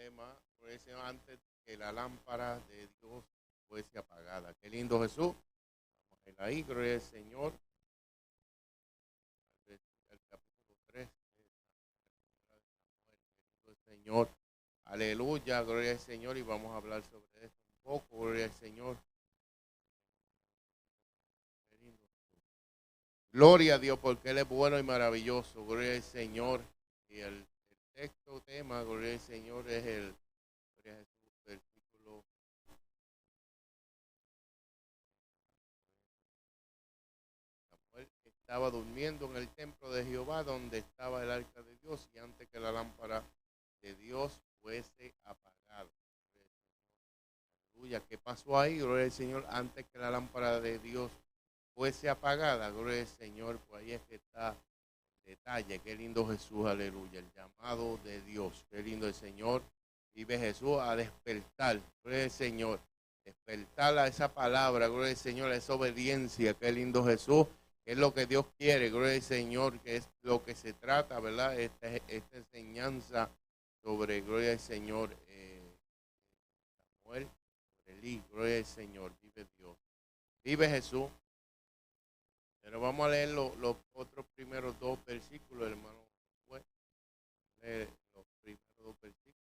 tema, gloria al Señor, antes que la lámpara de Dios fuese apagada. Qué lindo Jesús. Vamos a ir ahí, gloria al Señor. El capítulo 3 del Señor. Aleluya, gloria al Señor. Y vamos a hablar sobre esto un poco, gloria al Señor. Qué lindo. Gloria a Dios porque Él es bueno y maravilloso. Gloria al Señor. Y el texto tema, gloria al Señor, es el gloria a Jesús, versículo. Samuel estaba durmiendo en el templo de Jehová donde estaba el arca de Dios y antes que la lámpara de Dios fuese apagada. Aleluya. ¿Qué pasó ahí? Gloria al Señor. Antes que la lámpara de Dios fuese apagada. Gloria al Señor. Pues ahí es que está el detalle. Qué lindo Jesús. Aleluya. El llamado de Dios. Qué lindo el Señor. Vive Jesús a despertar. Gloria al Señor. Despertar a esa palabra. Gloria al Señor. A esa obediencia. Qué lindo Jesús. Es lo que Dios quiere, gloria al Señor, que es lo que se trata, ¿verdad? Esta enseñanza sobre, gloria al Señor, Samuel, sobre Elí, gloria al Señor, vive Dios, vive Jesús. Pero vamos a leer los otros primeros dos versículos, hermano. Pues, leer los primeros dos versículos.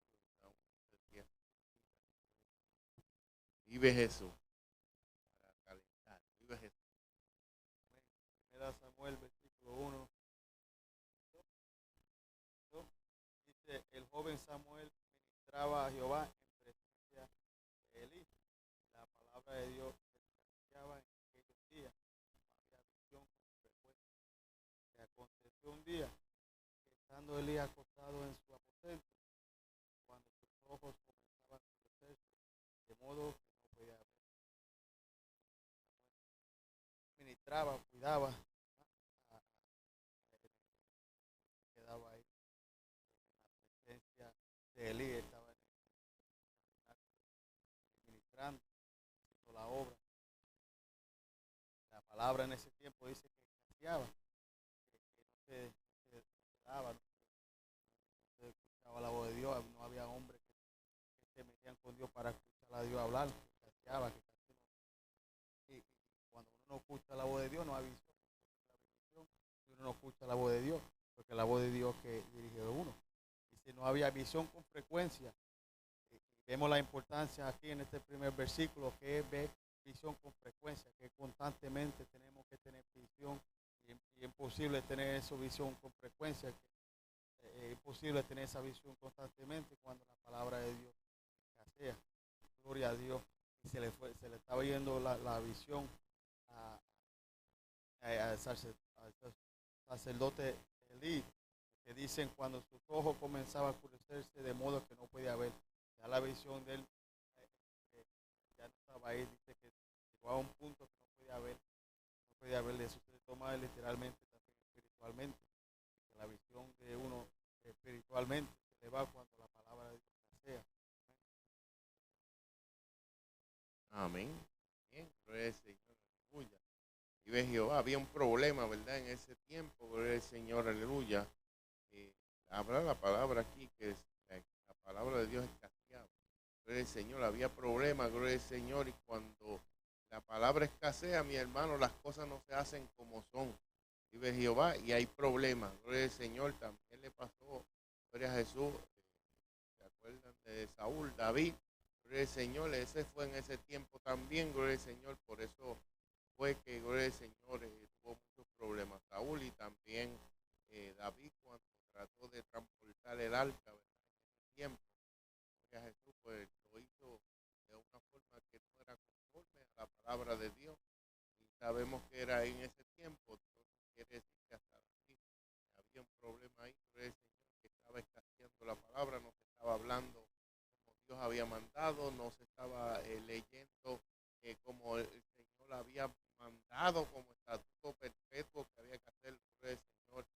Vive Jesús, para calentar, vive Jesús. Primera Samuel, versículo 1. Dice, el joven Samuel ministraba a Jehová en presencia de Elí. La palabra de Dios se escaseaba en aquellos días. No había visión con frecuencia. Y aconteció un día que estando Elí acostado en su aposento, cuando sus ojos comenzaban a oscurecerse, de modo que no podía ver, ministraba, cuidaba, quedaba ahí en la presencia de Elí, estaba ministrando, haciendo la obra. La palabra en ese tiempo dice que escaseaba, que no se daba, no se escuchaba la voz de Dios, no había hombres que se metían con Dios para escuchar a Dios hablar, que escaseaba, que casi no. Y cuando uno no escucha la voz de Dios, no hay visión, y uno no escucha la voz de Dios, porque la voz de Dios que dirige a uno. Y si no había visión con frecuencia, vemos la importancia aquí en este primer versículo, que es ver visión con frecuencia, que constantemente tenemos que tener visión, y es imposible tener esa visión con frecuencia, que es imposible tener esa visión constantemente cuando la palabra de Dios escasea. Gloria a Dios. Y se le estaba yendo la visión al sacerdote Elí, que dicen cuando sus ojos comenzaban a oscurecerse de modo que no podía ver. Ya la visión de él eh, ya no estaba ahí, dice que llegó a un punto que no podía ver, eso se toma literalmente también espiritualmente, que la visión de uno espiritualmente se le va cuando la palabra de Dios escasea. Amén. Bien, gloria al Señor, aleluya. Vive Jehová. Había un problema, ¿verdad? En ese tiempo, gloria al Señor, aleluya. Habla la palabra aquí, que es la palabra de Dios escaseaba. Gloria al Señor, había problemas, gloria al Señor, y cuando la palabra escasea, mi hermano, las cosas no se hacen como son. Vive Jehová y hay problemas, gloria al Señor. También le pasó, gloria a Jesús, ¿se acuerdan de Saúl, David? Gloria al Señor, ese fue en ese tiempo también, gloria al Señor, por eso fue que, gloria al Señor, tuvo muchos problemas. Saúl y también David cuando trató de transportar el arca, ¿verdad? En ese tiempo, gloria a Jesús, pues lo hizo de una forma que no era conforme a la palabra de Dios. Y sabemos que era en ese tiempo, entonces quiere decir que hasta aquí había un problema ahí, gloria al Señor, que estaba escaseando la palabra, no se estaba hablando como Dios había mandado, no se estaba leyendo como el Señor había mandado, como estatuto perpetuo que había que hacer, gloria al Señor,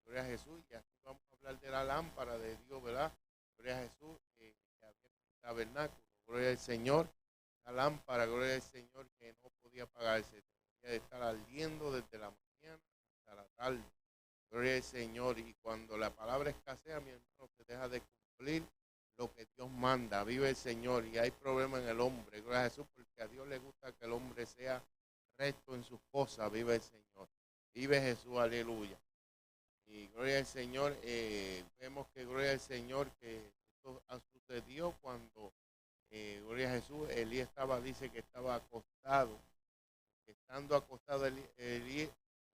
gloria a Jesús. Y aquí vamos a hablar de la lámpara de Dios, ¿verdad? Gloria a Jesús, que había en el tabernáculo, gloria al Señor, la lámpara, gloria al Señor, que no podía apagarse, tenía de estar ardiendo desde la mañana hasta la tarde, gloria al Señor. Y cuando la palabra escasea, mi hermano, se deja de cumplir lo que Dios manda, vive el Señor, y hay problema en el hombre, gloria a Jesús, porque a Dios le gusta que el hombre sea recto en sus cosas, vive el Señor, vive Jesús, aleluya. Y gloria al Señor, vemos que gloria al Señor que esto sucedió cuando, gloria a Jesús, Elías dice que estaba acostado, estando acostado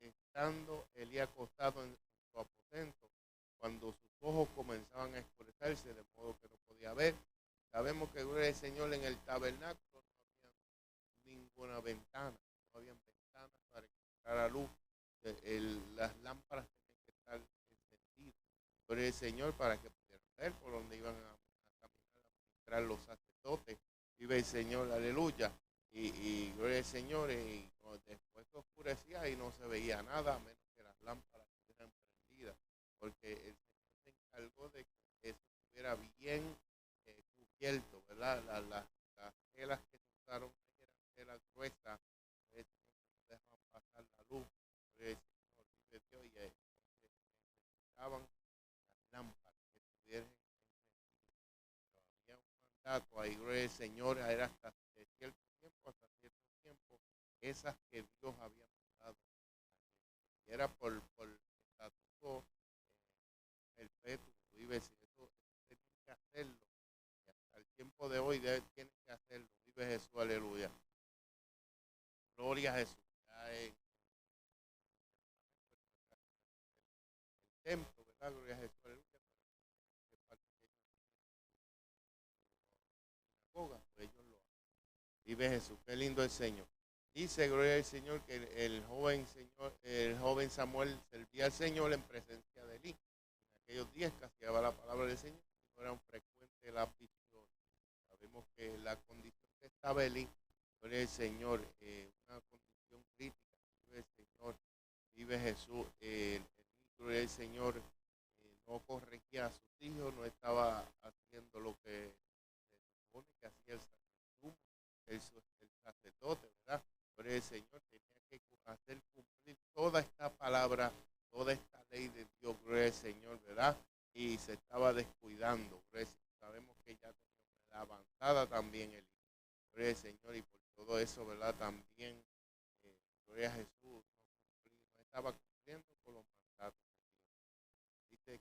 estando Elías acostado en su aposento, cuando sus ojos comenzaban a escurecerse, de modo que no podía ver. Sabemos que gloria al Señor en el tabernáculo no había ninguna ventana, no había ventanas para que entrara luz. Las lámparas tenían que estar encendidas. Gloria al Señor para que pudieran ver por donde iban a caminar, a ministrar los sacerdotes. Vive el Señor, aleluya. Y gloria al Señor, y después se oscurecía y no se veía nada, a menos que las lámparas estuvieran prendidas, porque el Señor se encargó de que eso estuviera bien cubierto, ¿verdad? Las telas que se usaron eran telas gruesas, no dejaban pasar la luz, gloria al Señor, vive Dios, y necesitaban las lámparas que estuvieran encendidas. Había un mandato ahí, gloria al Señor, era hasta cierto tiempo, hasta cierto tiempo, esas que Dios había mandado. Y era por estatuto perpetuo, vive, si eso tiene que hacerlo, y hasta el tiempo de hoy tiene que hacerlo, vive Jesús, aleluya. Gloria a Jesús. Ya en el templo, ¿verdad? Gloria a Jesús, aleluya. Pues ellos lo hacen. Vive Jesús, qué lindo el Señor. Dice, gloria al Señor, que el joven Samuel servía al Señor en presencia de Elí. En aquellos días castiaba la palabra del Señor y no eran frecuentes las visiones. Sabemos que la condición que estaba Elí, gloria al Señor, una condición crítica. Vive el Señor, vive Jesús. Gloria al Señor, no corregía a sus hijos, no estaba haciendo lo que se supone que hacía el sacerdote, ¿verdad? Por el Señor tenía que hacer cumplir toda esta palabra, toda esta ley de Dios, gloria al Señor, ¿verdad? Y se estaba descuidando, sabemos que ya tenía una edad avanzada también el gloria al Señor, y por todo eso, ¿verdad? También, gloria a Jesús, no estaba cumpliendo con los mandatos de Dios. Dice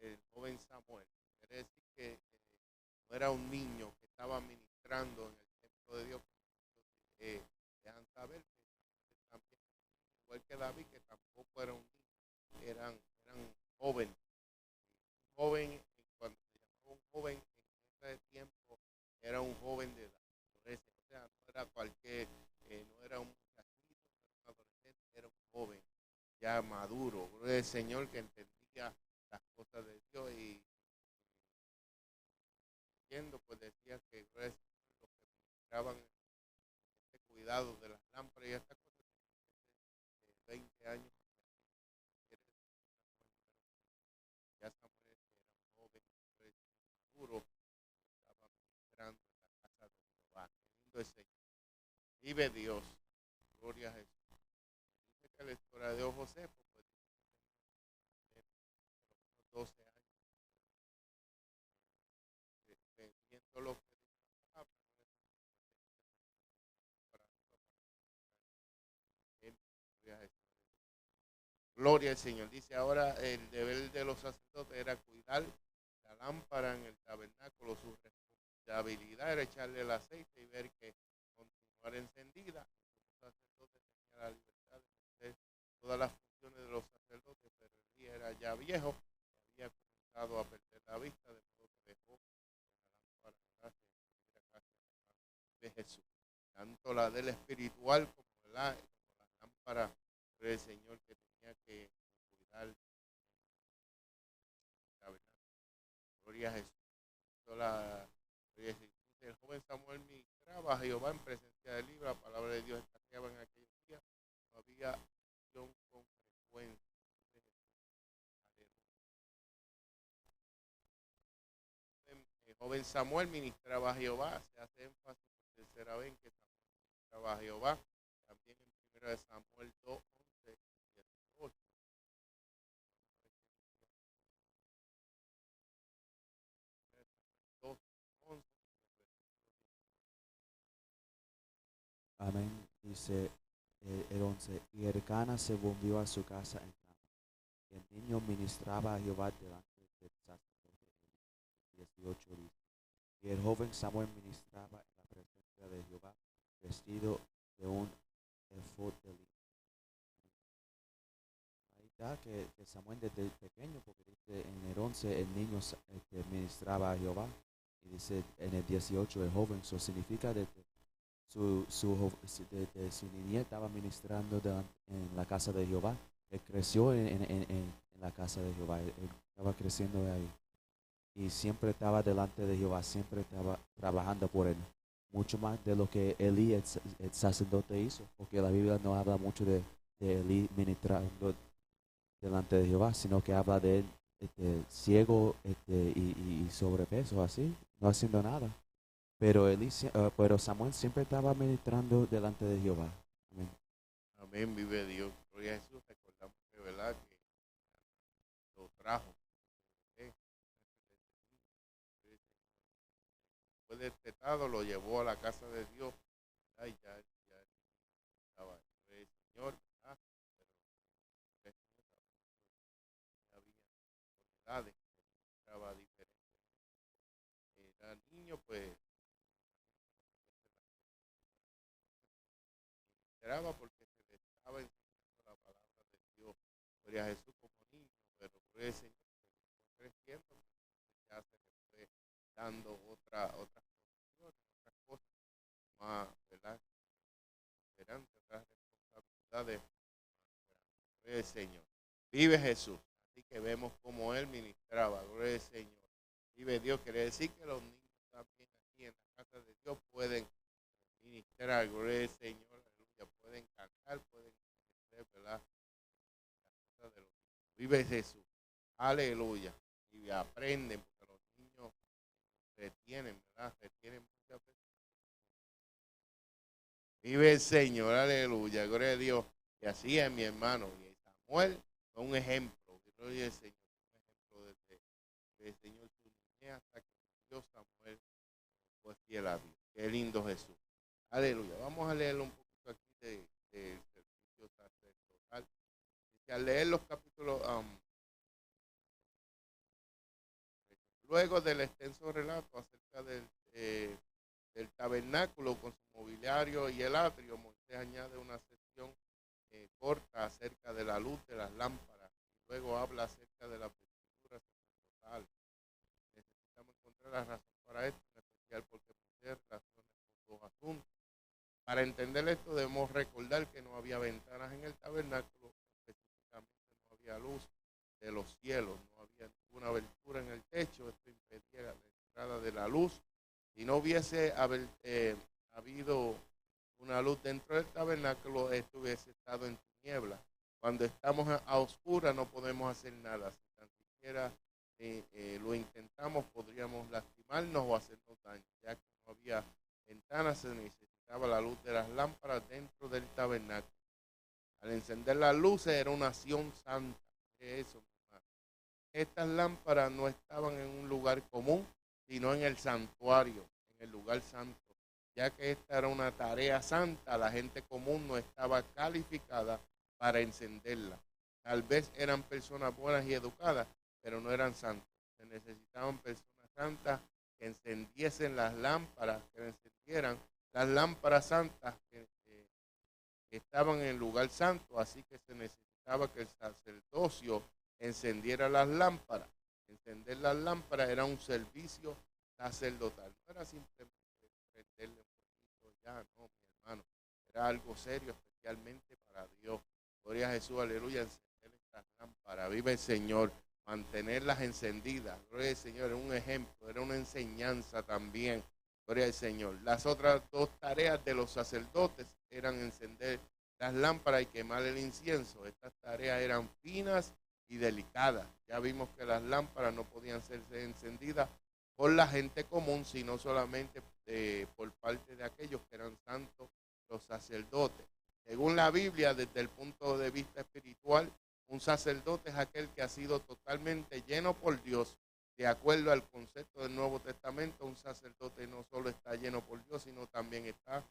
el joven Samuel, quiere decir que no era un niño que estaba ministrando en el templo de Dios, dejan saber que también, igual que David, que tampoco era un niño, eran jóvenes. Un joven, cuando se llamaba un joven en ese tiempo, era un joven de edad. O sea, no era cualquier, no era un muchachito, no era un adolescente, era un joven ya maduro, gloria al Señor, que entendía las cosas de Dios, y pues decía que gloria al Señor, los que ministraban este cuidado de las lámparas y estas cosas, 20 años, ya Samuel era un joven, maduro, estaba ministrando en la casa de Jehová. Qué lindo el Señor. Vive Dios, gloria a Jesús. Dice que la historia de José, pues unos 12 años, viendo lo que dice la palabra, gloria a Jesús. Gloria al Señor. Dice ahora el deber de los sacerdotes era cuidar la lámpara en el tabernáculo. Su responsabilidad era echarle el aceite y ver que continuara encendida. Los sacerdotes tenían la libertad de hacer todas las funciones de los sacerdotes, pero el día era ya viejo, había comenzado a perder la vista, de modo que dejó la lámpara de Jesús. Tanto la del espiritual como las lámparas del Señor que tenía que cuidar. Gloria a Jesús. El joven Samuel ministraba a Jehová en presencia del libro, la palabra de Dios escaseaba en aquellos días, no había acción con frecuencia. El joven Samuel ministraba a Jehová, se hace énfasis por tercera vez en que Samuel ministraba a Jehová, también en 1 Samuel 2, 11 y 18. Amén. Dice el 11. Y Elcana se volvió a su casa en Rama. Y el niño ministraba a Jehová delante del sacerdote. 18 dice. Y el joven Samuel ministraba en la presencia de Jehová, vestido de un efod de lino. Ahí está que Samuel desde pequeño, porque dice en el 11 el niño ministraba a Jehová. Y dice en el 18 el joven. Eso significa desde desde su niñez estaba ministrando en la casa de Jehová. Él creció en la casa de Jehová. Él estaba creciendo ahí. Y siempre estaba delante de Jehová, siempre estaba trabajando por él. Mucho más de lo que Elí, el sacerdote, hizo, porque la Biblia no habla mucho de Elí ministrando delante de Jehová, sino que habla de él ciego y sobrepeso, así, no haciendo nada. Pero Samuel siempre estaba ministrando delante de Jehová. Amén. Amén, vive Dios. Gloria a Jesús. Recordamos que, ¿verdad?, que lo trajo. ¿eh? Fue destetado, lo llevó a la casa de Dios. ¿verdad? Y ya estaba el Señor. ¿verdad? Pero había oportunidades, estaba diferente. Era niño, pues, esperaba porque se le estaba enseñando la palabra de Dios. Gloria a Jesús como niño, pero gloria al Señor que fue creciendo, ya se le fue dando otras condiciones, otras cosas más, ¿verdad? Esperanza, otras responsabilidades. Gloria al Señor. Vive Jesús. Así que vemos cómo Él ministraba. Gloria al Señor. Vive Dios. Quiere decir que los niños también aquí en la casa de Dios pueden ministrar. Gloria al Señor. Aleluya. Pueden cantar, pueden hacer, ¿verdad? Las cosas de los niños. Vive Jesús. Aleluya. Y aprenden, porque los niños retienen, ¿verdad? Retienen muchas veces. Vive el Señor, aleluya, gloria a Dios. Y así es mi hermano. Y Samuel fue un ejemplo, gloria al Señor, un ejemplo desde el Señor su niñez hasta que Dios Samuel fue fiel a Dios. Qué lindo Jesús. Aleluya. Vamos a leerlo un poquito aquí del servicio sacerdotal. Y al leer los capítulos, luego del extenso relato acerca del tabernáculo con su mobiliario y el atrio, Moisés añade una sección corta acerca de la luz de las lámparas y luego habla acerca de la vestidura sacerdotal. Necesitamos encontrar la razón para esto, en especial porque Moisés relaciona estos dos asuntos. Para entender esto debemos recordar que no había ventanas en el tabernáculo, específicamente no había luz de los cielos, no había ninguna abertura en el techo, esto impedía la entrada de la luz. Si no hubiese habido una luz dentro del tabernáculo, esto hubiese estado en tiniebla. Cuando estamos a oscuras no podemos hacer nada. Si tan siquiera lo intentamos, podríamos lastimarnos o hacernos daño, ya que no había ventanas, se necesitaba la luz de las lámparas dentro del tabernáculo. Al encender las luces era una acción santa. Eso, estas lámparas no estaban en un lugar común, sino en el santuario, en el lugar santo. Ya que esta era una tarea santa, la gente común no estaba calificada para encenderla. Tal vez eran personas buenas y educadas, pero no eran santos. Se necesitaban personas santas que encendiesen las lámparas, que encendieran las lámparas santas que estaban en el lugar santo. Así que se necesitaba que el sacerdocio encendiera las lámparas. Encender las lámparas era un servicio sacerdotal. No era simplemente prenderle un poquito ya, no, mi hermano. Era algo serio, especialmente para Dios. Gloria a Jesús, aleluya. Encender estas lámparas. Vive el Señor. Mantenerlas encendidas. Gloria al Señor. Era un ejemplo, era una enseñanza también. Gloria al Señor. Las otras dos tareas de los sacerdotes eran encender las lámparas y quemar el incienso. Estas tareas eran finas y delicadas. Ya vimos que las lámparas no podían ser encendidas por la gente común, sino solamente por parte de aquellos que eran santos, los sacerdotes. Según la Biblia, desde el punto de vista espiritual, un sacerdote es aquel que ha sido totalmente lleno por Dios. De acuerdo al concepto del Nuevo Testamento, un sacerdote no solo está lleno por Dios, sino también está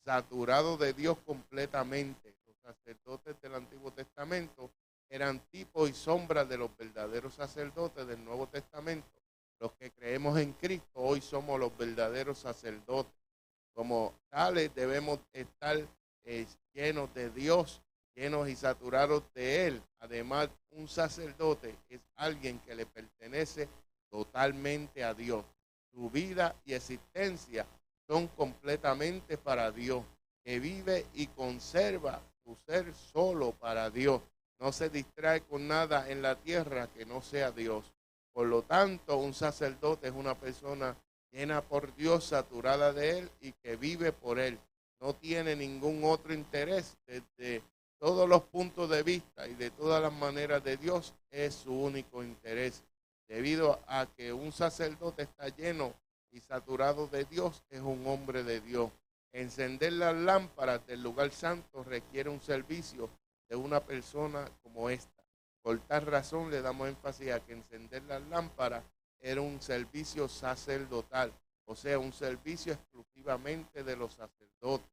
saturados de Dios completamente. Los sacerdotes del Antiguo Testamento eran tipos y sombras de los verdaderos sacerdotes del Nuevo Testamento. Los que creemos en Cristo hoy somos los verdaderos sacerdotes. Como tales debemos estar llenos de Dios, llenos y saturados de Él. Además, un sacerdote es alguien que le pertenece totalmente a Dios. Su vida y existencia son completamente para Dios, que vive y conserva su ser solo para Dios. No se distrae con nada en la tierra que no sea Dios. Por lo tanto, un sacerdote es una persona llena por Dios, saturada de Él y que vive por Él. No tiene ningún otro interés. Desde todos los puntos de vista y de todas las maneras de Dios es su único interés. Debido a que un sacerdote está lleno y saturado de Dios, es un hombre de Dios. Encender las lámparas del lugar santo requiere un servicio de una persona como esta. Por tal razón le damos énfasis a que encender las lámparas era un servicio sacerdotal, o sea, un servicio exclusivamente de los sacerdotes.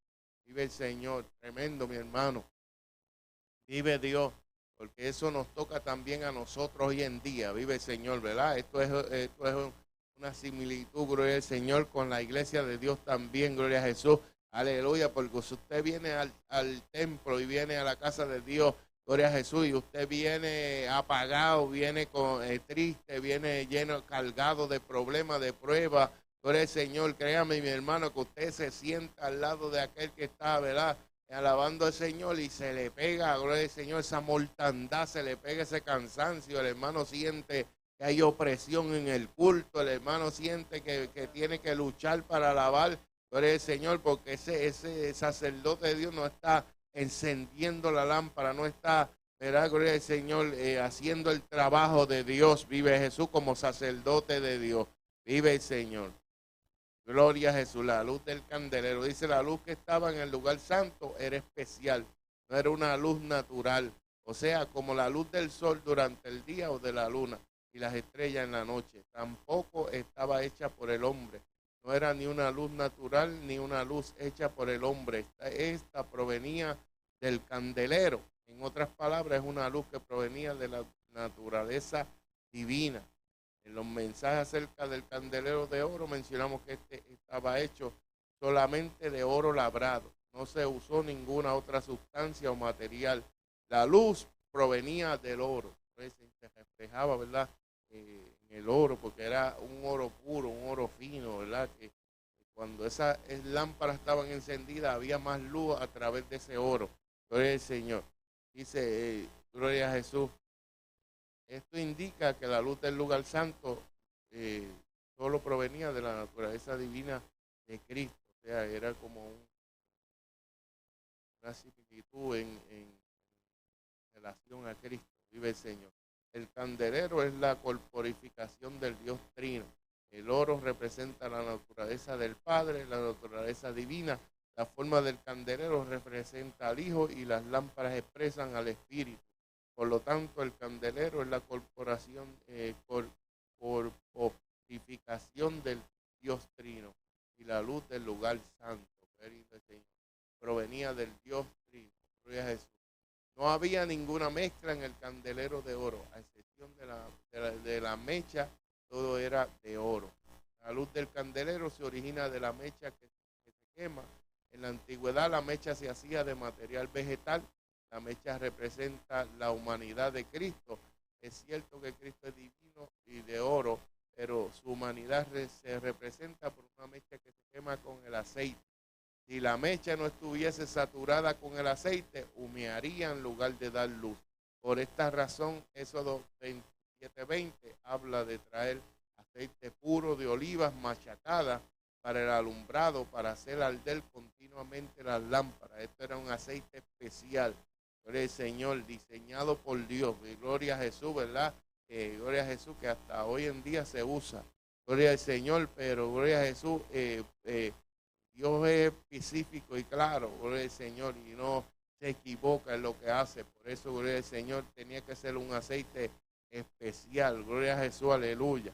Vive el Señor, tremendo mi hermano. Vive Dios, porque eso nos toca también a nosotros hoy en día. Vive el Señor, ¿verdad? Esto es una similitud, gloria al Señor, con la iglesia de Dios también, gloria a Jesús. Aleluya, porque si usted viene al templo y viene a la casa de Dios, gloria a Jesús, y usted viene apagado, viene triste, viene lleno, cargado de problemas, de pruebas, gloria al Señor, créame mi hermano, que usted se sienta al lado de aquel que está, ¿verdad?, alabando al Señor y se le pega, gloria al Señor, esa mortandad, se le pega ese cansancio, el hermano siente que hay opresión en el culto, el hermano siente que tiene que luchar para alabar, gloria al Señor, porque ese sacerdote de Dios no está encendiendo la lámpara, no está, ¿verdad? Gloria al Señor, haciendo el trabajo de Dios. Vive Jesús como sacerdote de Dios. Vive el Señor. Gloria a Jesús. La luz del candelero. Dice, la luz que estaba en el lugar santo era especial. No era una luz natural. O sea, como la luz del sol durante el día o de la luna y las estrellas en la noche. Tampoco estaba hecha por el hombre. No era ni una luz natural ni una luz hecha por el hombre. Esta provenía del candelero. En otras palabras, es una luz que provenía de la naturaleza divina. En los mensajes acerca del candelero de oro mencionamos que este estaba hecho solamente de oro labrado. No se usó ninguna otra sustancia o material. La luz provenía del oro. Entonces se reflejaba, ¿verdad?, en el oro, porque era un oro puro, un oro fino, ¿verdad? Que cuando esas lámparas estaban encendidas había más luz a través de ese oro. Gloria al Señor. Dice, gloria a Jesús. Esto indica que la luz del lugar santo solo provenía de la naturaleza divina de Cristo. O sea, era como una similitud en relación a Cristo. Vive el Señor. El candelero es la corporificación del Dios Trino. El oro representa la naturaleza del Padre, la naturaleza divina. La forma del candelero representa al Hijo y las lámparas expresan al Espíritu. Por lo tanto, el candelero es la corporificación del Dios Trino y la luz del lugar santo. Provenía del Dios Trino. Gloria a Jesús. No había ninguna mezcla en el candelero de oro, a excepción de la mecha, todo era de oro. La luz del candelero se origina de la mecha que se quema. En la antigüedad la mecha se hacía de material vegetal. La mecha representa la humanidad de Cristo. Es cierto que Cristo es divino y de oro, pero su humanidad se representa por una mecha que se quema con el aceite. Si la mecha no estuviese saturada con el aceite, humearía en lugar de dar luz. Por esta razón, Éxodo 27:20 habla de traer aceite puro de olivas machacadas para el alumbrado, para hacer arder continuamente las lámparas. Esto era un aceite especial, gloria al Señor, diseñado por Dios. Y gloria a Jesús, ¿verdad? Gloria a Jesús, que hasta hoy en día se usa. Gloria al Señor, pero gloria a Jesús, Dios es específico y claro, gloria al Señor, y no se equivoca en lo que hace. Por eso, gloria al Señor, tenía que ser un aceite especial. Gloria a Jesús, aleluya.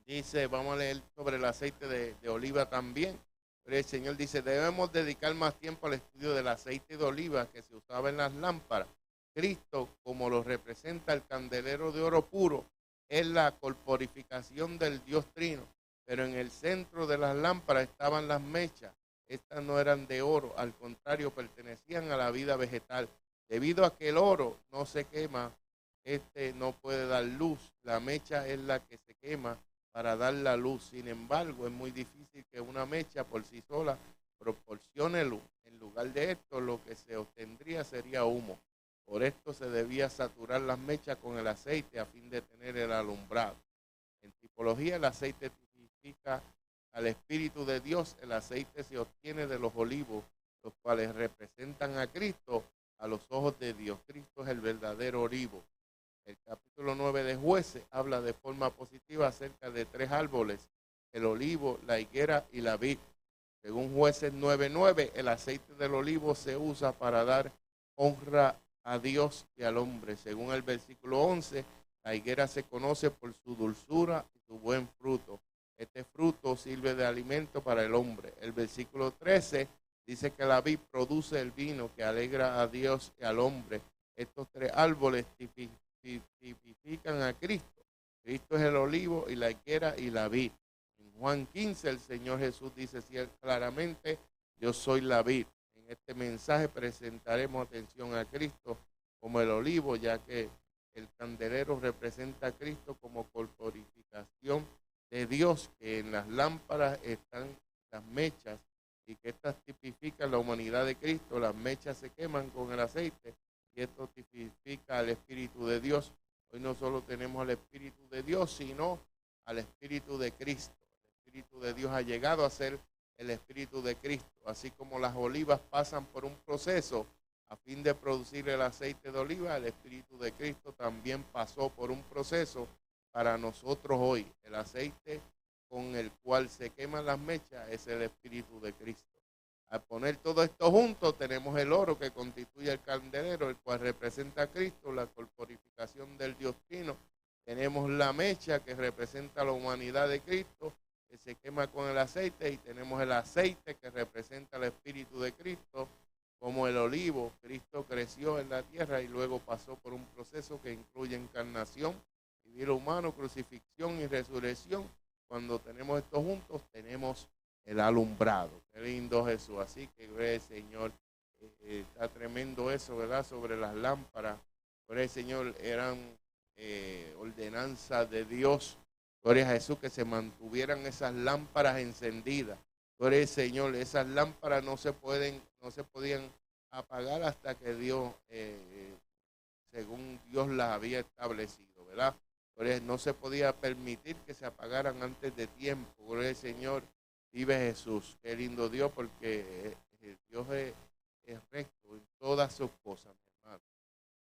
Dice, vamos a leer sobre el aceite de oliva también. Pero el Señor dice, debemos dedicar más tiempo al estudio del aceite de oliva que se usaba en las lámparas. Cristo, como lo representa el candelero de oro puro, es la corporificación del Dios Trino. Pero en el centro de las lámparas estaban las mechas. Estas no eran de oro, al contrario, pertenecían a la vida vegetal. Debido a que el oro no se quema, no puede dar luz. La mecha es la que se quema para dar la luz. Sin embargo, es muy difícil que una mecha por sí sola proporcione luz. En lugar de esto, lo que se obtendría sería humo. Por esto se debía saturar las mechas con el aceite a fin de tener el alumbrado. En tipología, el aceite tipifica al Espíritu de Dios. El aceite se obtiene de los olivos, los cuales representan a Cristo a los ojos de Dios. Cristo es el verdadero olivo. El capítulo 9 de Jueces habla de forma positiva acerca de 3 árboles, el olivo, la higuera y la vid. Según Jueces 9:9, el aceite del olivo se usa para dar honra a Dios y al hombre. Según el versículo 11, la higuera se conoce por su dulzura y su buen fruto. Este fruto sirve de alimento para el hombre. El versículo 13 dice que la vid produce el vino que alegra a Dios y al hombre. Estos 3 árboles tipifican a Cristo. Cristo es el olivo y la higuera y la vid. En Juan 15 el Señor Jesús dice claramente, yo soy la vid. En este mensaje presentaremos atención a Cristo como el olivo, ya que el candelero representa a Cristo como corporificación de Dios, que en las lámparas están las mechas y que estas tipifican la humanidad de Cristo. Las mechas se queman con el aceite y esto tipifica al Espíritu de Dios. Hoy no solo tenemos al Espíritu de Dios, sino al Espíritu de Cristo. El Espíritu de Dios ha llegado a ser el Espíritu de Cristo. Así como las olivas pasan por un proceso a fin de producir el aceite de oliva, el Espíritu de Cristo también pasó por un proceso para nosotros hoy. El aceite con el cual se queman las mechas es el Espíritu de Cristo. Al poner todo esto junto, tenemos el oro que constituye el candelero, el cual representa a Cristo, la corporificación del Dios Trino. Tenemos la mecha que representa la humanidad de Cristo, que se quema con el aceite, y tenemos el aceite que representa el Espíritu de Cristo, como el olivo. Cristo creció en la tierra y luego pasó por un proceso que incluye encarnación, vivir humano, crucifixión y resurrección. Cuando tenemos esto juntos, tenemos el alumbrado. Qué lindo Jesús. Así que, gloria al Señor, está tremendo eso, ¿verdad? Sobre las lámparas. Gloria al Señor, eran ordenanzas de Dios. Gloria a Jesús, que se mantuvieran esas lámparas encendidas. Gloria al Señor, esas lámparas no se podían apagar hasta que Dios, según Dios las había establecido, ¿verdad? No se podía permitir que se apagaran antes de tiempo. Gloria al Señor, vive Jesús. Qué lindo Dios, porque Dios es recto en todas sus cosas, mi hermano.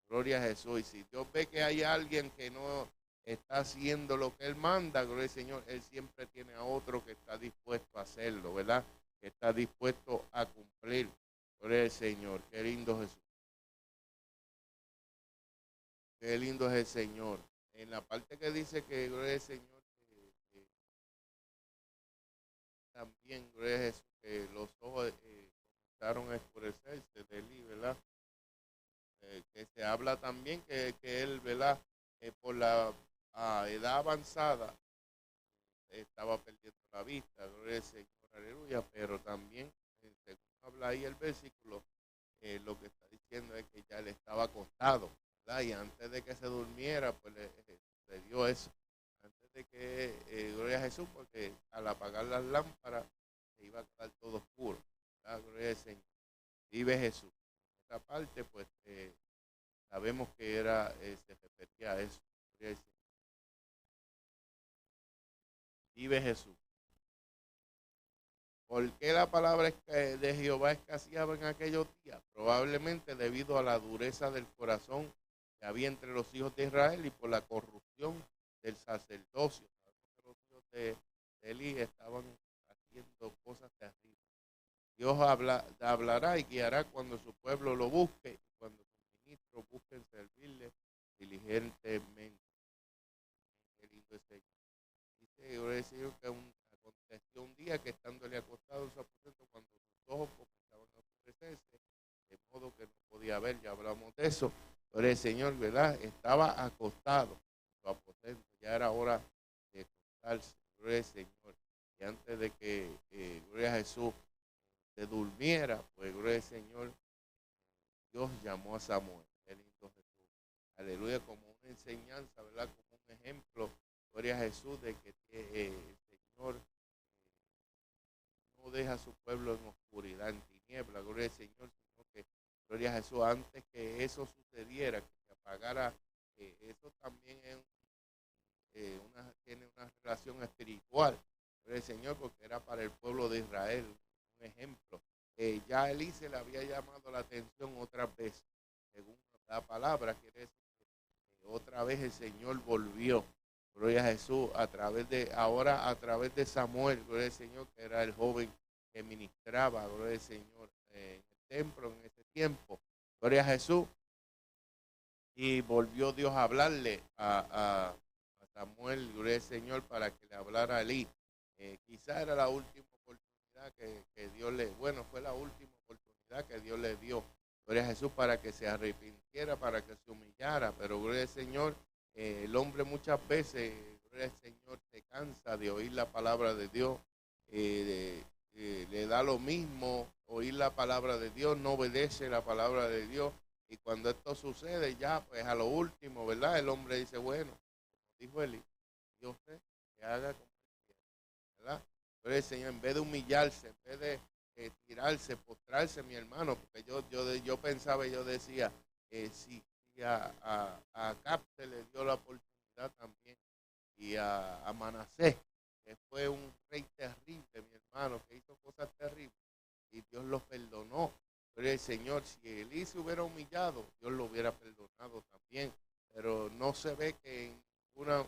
Gloria a Jesús. Y si Dios ve que hay alguien que no está haciendo lo que Él manda, gloria al Señor, Él siempre tiene a otro que está dispuesto a hacerlo, ¿verdad? Que está dispuesto a cumplir. Gloria al Señor. Qué lindo Jesús. Qué lindo es el Señor. En la parte que dice que gloria al Señor, también gloria a Jesús, que los ojos comenzaron a escurecerse de Eli, ¿verdad? Que se habla también que él, ¿verdad? Por la edad avanzada estaba perdiendo la vista, gloria al Señor, aleluya, pero también, según habla ahí el versículo, lo que está diciendo es que ya él estaba acostado, ¿verdad? Y antes de que se durmiera, pues le dio eso. Antes de que, gloria a Jesús, porque al apagar las lámparas se iba a quedar todo oscuro, ¿verdad? Gloria al Señor. Vive Jesús. Esta parte, pues, sabemos que se refería a eso. Gloria al Señor. Vive Jesús. ¿Por qué la palabra de Jehová escaseaba en aquellos días? Probablemente debido a la dureza del corazón que había entre los hijos de Israel y por la corrupción del sacerdocio. Los hijos de Elí estaban haciendo cosas terribles. Dios hablará y guiará cuando su pueblo lo busque, y cuando sus ministros busquen servirle diligentemente. Qué lindo es Señor. Dice, gloria al Señor, que aconteció un día que estándole acostado en su aposento, cuando sus ojos comenzaban a oscurecerse, de modo que no podía ver, ya hablamos de eso, pero el Señor, ¿verdad? Estaba acostado en su aposento, ya era hora de acostarse, gloria al Señor. Y antes de que, gloria a Jesús, se durmiera, pues gloria al Señor, Dios llamó a Samuel. Qué lindo Jesús. Aleluya, como una enseñanza, ¿verdad? Como un ejemplo, gloria a Jesús, de que el Señor no deja a su pueblo en oscuridad, en tiniebla, gloria al Señor, sino que, gloria a Jesús, antes que eso sucediera, que se apagara, eso también es tiene una relación espiritual, gloria al Señor, porque era para el pueblo de Israel, un ejemplo. Ya Elí se le había llamado la atención otras veces, según la palabra, quiere decir que otra vez el Señor volvió, gloria a Jesús, ahora a través de Samuel, gloria al Señor, que era el joven que ministraba, gloria al Señor, en el templo en ese tiempo, gloria a Jesús, y volvió Dios a hablarle a Samuel, gloria al Señor, para que le hablara a Elí. Quizá era la última oportunidad que Dios fue la última oportunidad que Dios le dio, gloria a Jesús, para que se arrepintiera, para que se humillara, pero gloria al Señor, el hombre muchas veces, gloria al Señor, se cansa de oír la palabra de Dios, le da lo mismo oír la palabra de Dios, no obedece la palabra de Dios, y cuando esto sucede ya, pues a lo último, ¿verdad? El hombre dice, bueno, dijo Eli, Dios sé que haga como él quiera, ¿verdad? Pero el Señor, en vez de humillarse, en vez de tirarse, postrarse, mi hermano, porque yo pensaba y yo decía, si a Acab se le dio la oportunidad también, y a Manasés, que fue un rey terrible, mi hermano, que hizo cosas terribles, y Dios los perdonó. Pero el Señor, si Elí se hubiera humillado, Dios lo hubiera perdonado también. Pero no se ve que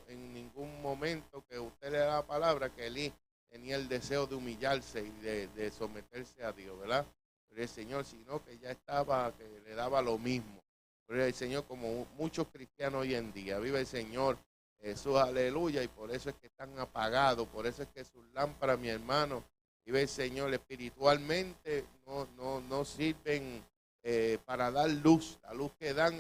en ningún momento que usted le da la palabra que Elí tenía el deseo de humillarse y de someterse a Dios, ¿verdad? Pero el Señor, sino que ya estaba, que le daba lo mismo. Pero el Señor, como muchos cristianos hoy en día, vive el Señor, Jesús, aleluya, y por eso es que están apagados, por eso es que sus lámparas, mi hermano, vive el Señor, espiritualmente no sirven para dar luz. La luz que dan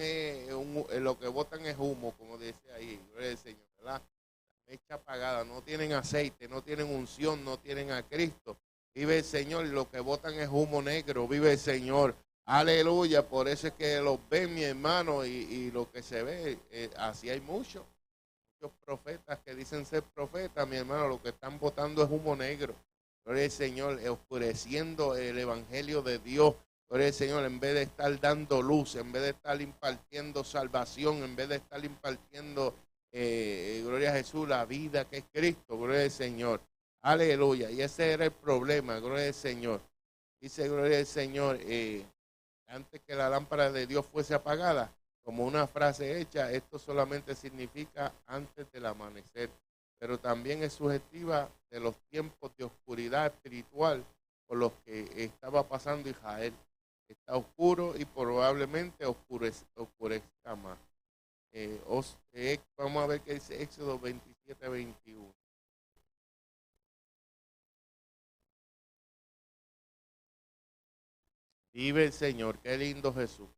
lo que botan es humo, como dice ahí, gloria al Señor, ¿verdad? La mecha apagada, no tienen aceite, no tienen unción, no tienen a Cristo. Vive el Señor, y lo que botan es humo negro, vive el Señor. Aleluya, por eso es que los ven, mi hermano, y lo que se ve, así hay muchos profetas que dicen ser profetas, mi hermano, lo que están botando es humo negro. Gloria al Señor, oscureciendo el evangelio de Dios. Gloria al Señor, en vez de estar dando luz, en vez de estar impartiendo salvación, en vez de estar impartiendo, gloria a Jesús, la vida que es Cristo. Gloria al Señor. Aleluya. Y ese era el problema, gloria al Señor. Dice, gloria al Señor, antes que la lámpara de Dios fuese apagada, como una frase hecha, esto solamente significa antes del amanecer, pero también es subjetiva de los tiempos de oscuridad espiritual por los que estaba pasando Israel. Está oscuro y probablemente oscurezca más. Vamos a ver qué dice Éxodo 27-21. Vive el Señor, qué lindo Jesús.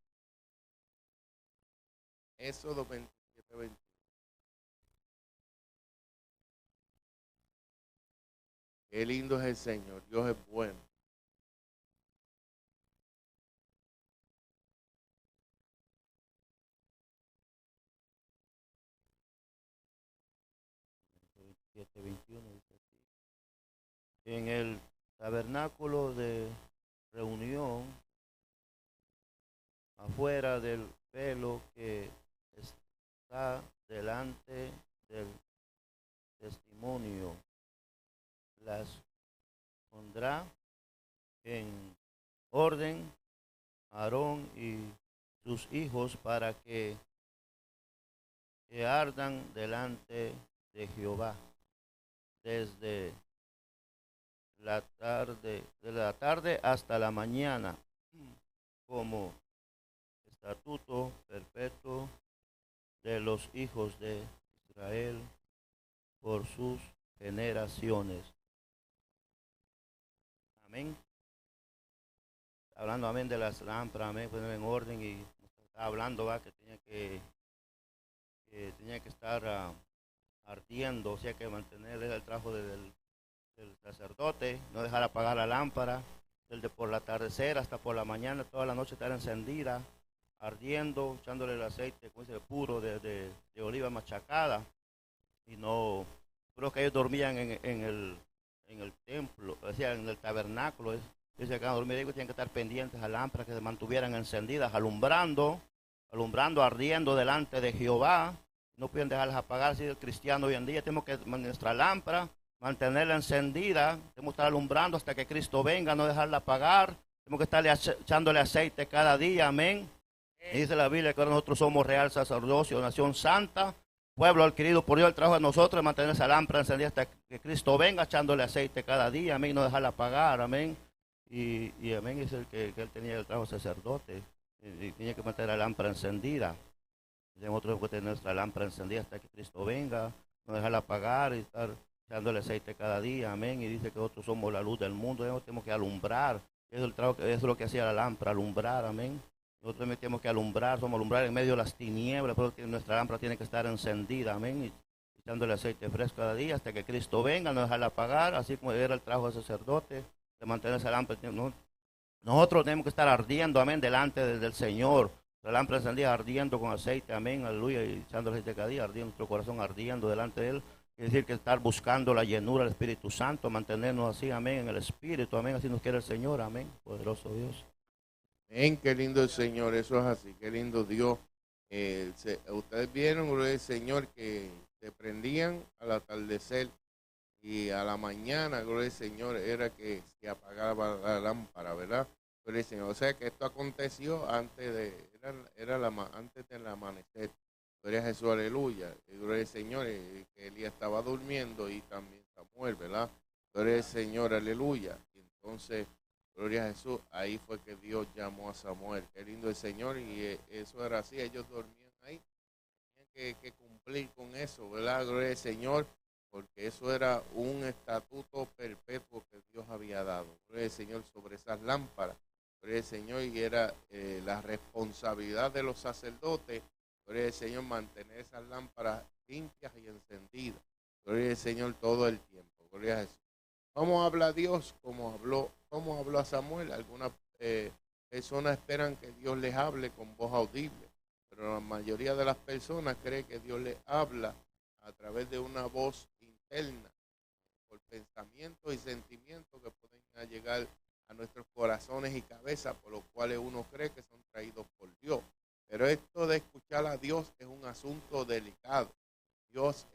Éxodo 27-21. Qué lindo es el Señor, Dios es bueno. Veintisiete, 21 dice así. En el tabernáculo de reunión, afuera del velo que está delante del testimonio, las pondrá en orden Aarón y sus hijos para que ardan delante de Jehová desde de la tarde hasta la mañana, como estatuto perpetuo de los hijos de Israel por sus generaciones. Amén. Hablando, amén, de las lámparas, amén, poner en orden y estaba hablando, va, que tenía que estar ardiendo, o sea que mantener el trabajo del sacerdote, no dejar apagar la lámpara, desde por el atardecer hasta por la mañana, toda la noche estar encendida, ardiendo, echándole el aceite, como dice, puro de oliva machacada, y no, creo que ellos dormían en el templo, o sea, en el tabernáculo, dice que al dormir ellos tienen que estar pendientes a lámparas que se mantuvieran encendidas, alumbrando, ardiendo delante de Jehová. No pueden dejarlas apagar. Si el cristiano hoy en día tenemos que nuestra lámpara, mantenerla encendida, tenemos que estar alumbrando hasta que Cristo venga, no dejarla apagar, tenemos que estarle echándole aceite cada día, amén. Y dice la Biblia que ahora nosotros somos real sacerdocio, nación santa, pueblo adquirido por Dios. El trabajo de nosotros es mantener esa lámpara encendida hasta que Cristo venga, echándole aceite cada día, amén, no dejarla apagar, amén. Y amén, es el que él tenía el trabajo de sacerdote, y tenía que mantener la lámpara encendida. Nosotros tenemos que tener nuestra lámpara encendida hasta que Cristo venga, no dejarla apagar y estar echándole aceite cada día, amén. Y dice que nosotros somos la luz del mundo, tenemos que alumbrar. Eso es, eso es lo que hacía la lámpara, alumbrar, amén. Nosotros también tenemos que alumbrar, somos alumbrar en medio de las tinieblas, pero nuestra lámpara tiene que estar encendida, amén. Y echándole aceite fresco cada día hasta que Cristo venga, no dejarla apagar, así como era el trabajo del sacerdote, de mantener esa lámpara. Nosotros tenemos que estar ardiendo, amén, delante del Señor. La lámpara encendida ardiendo con aceite, amén, aleluya, y echándole aceite cada día, ardiendo nuestro corazón, ardiendo delante de Él. Es decir, que estar buscando la llenura del Espíritu Santo, mantenernos así, amén, en el Espíritu, amén, así nos quiere el Señor, amén, poderoso Dios. Amén, qué lindo el Señor, eso es así, qué lindo Dios. Ustedes vieron, gloria al Señor, que se prendían al atardecer y a la mañana, gloria al Señor, era que se apagaba la lámpara, ¿verdad? Gloria al Señor. O sea que esto aconteció antes antes del amanecer. Gloria a Jesús, aleluya. Gloria al Señor, que Elías estaba durmiendo y también Samuel, ¿verdad? Gloria al Señor, aleluya. Y entonces, gloria a Jesús, ahí fue que Dios llamó a Samuel. Qué lindo el Señor, y eso era así, ellos dormían ahí. Tenían que cumplir con eso, ¿verdad? Gloria al Señor, porque eso era un estatuto perpetuo que Dios había dado. Gloria al Señor sobre esas lámparas. Gloria al Señor, y era la responsabilidad de los sacerdotes, gloria al Señor, mantener esas lámparas limpias y encendidas. Gloria al Señor todo el tiempo. Gloria a Jesús. ¿Cómo habla Dios? ¿Cómo habló a Samuel? Algunas personas esperan que Dios les hable con voz audible, pero la mayoría de las personas cree que Dios les habla a través de una voz interna, por pensamientos y sentimientos que pueden llegar a nuestros corazones y cabezas, por los cuales uno cree que son traídos por Dios. Pero esto de escuchar a Dios es un asunto delicado. Dios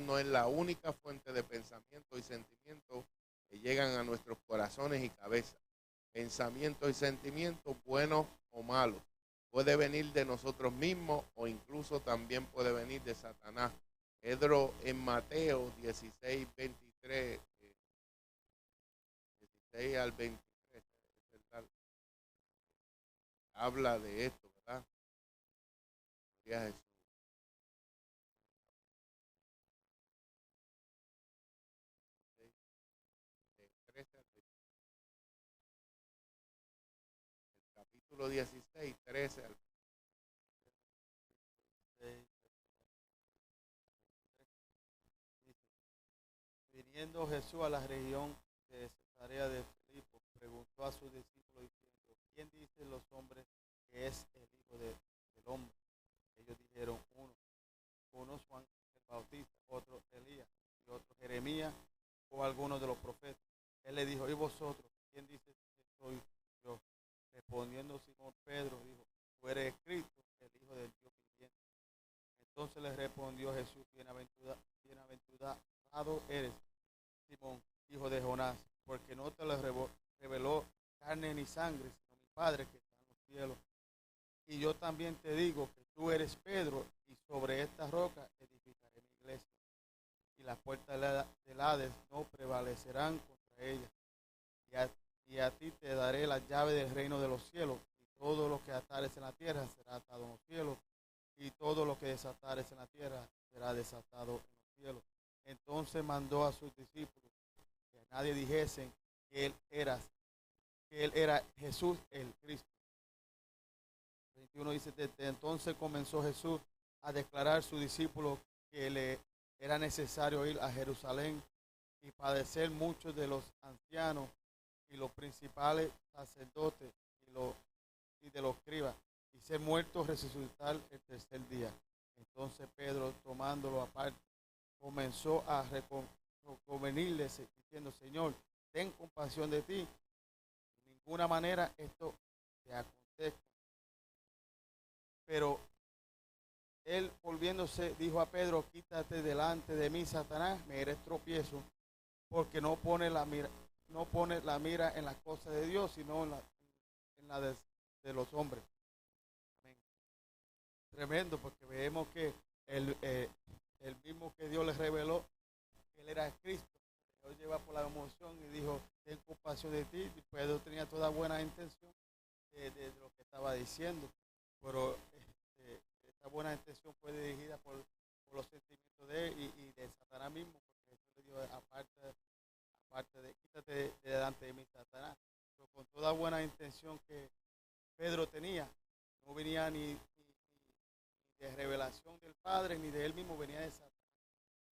no es la única fuente de pensamientos y sentimientos que llegan a nuestros corazones y cabezas. Pensamientos y sentimientos buenos o malos. Puede venir de nosotros mismos o incluso también puede venir de Satanás. Pedro en Mateo 16, 23, 16 al 23, habla de esto, ¿verdad? Gloria a Jesús. El capítulo 16, 13 al 23. Viniendo Jesús a la región de Cesarea de Filipo, preguntó a sus discípulos diciendo: ¿quién dicen los hombres que es el Hijo del Hombre? Ellos dijeron: unos Juan el Bautista, otro Elías, y otro Jeremías, o algunos de los profetas. Él le dijo: ¿y vosotros? ¿Quién dice que soy yo? Respondiendo Simón Pedro, dijo: tú eres Cristo, el Hijo del Dios viviente. Entonces le respondió Jesús: bienaventurado eres, Simón, hijo de Jonás, porque no te lo reveló carne ni sangre, sino mi Padre que está en los cielos. Y yo también te digo que tú eres Pedro, y sobre esta roca edificaré mi iglesia, y las puertas del Hades no prevalecerán contra ella. Y a ti te daré la llave del reino de los cielos, y todo lo que atares en la tierra será atado en los cielos, y todo lo que desatares en la tierra será desatado en los cielos. Entonces mandó a sus discípulos que a nadie dijesen que él era Jesús el Cristo. 21 dice, desde entonces comenzó Jesús a declarar a sus discípulos que le era necesario ir a Jerusalén y padecer muchos de los ancianos y los principales sacerdotes y de los escribas, y ser muerto, resucitar el tercer día. Entonces Pedro, tomándolo aparte, comenzó a reconvenirle, diciendo, Señor, ten compasión de ti, de ninguna manera esto te acontezca. Pero él, volviéndose, dijo a Pedro, quítate delante de mí, Satanás, me eres tropiezo, porque no pone la mira en las cosas de Dios, sino en la de los hombres. Amén. Tremendo, porque vemos que el mismo que Dios le reveló, que él era Cristo, Dios lleva por la emoción y dijo, ten compasión de ti. Y Pedro tenía toda buena intención de lo que estaba diciendo, pero esa buena intención fue dirigida por los sentimientos de él y de Satanás mismo, porque Jesús le dijo, aparte de, quítate delante de mí, Satanás. Pero con toda buena intención que Pedro tenía, no venía ni de revelación del Padre, ni de él mismo, venía de Satanás.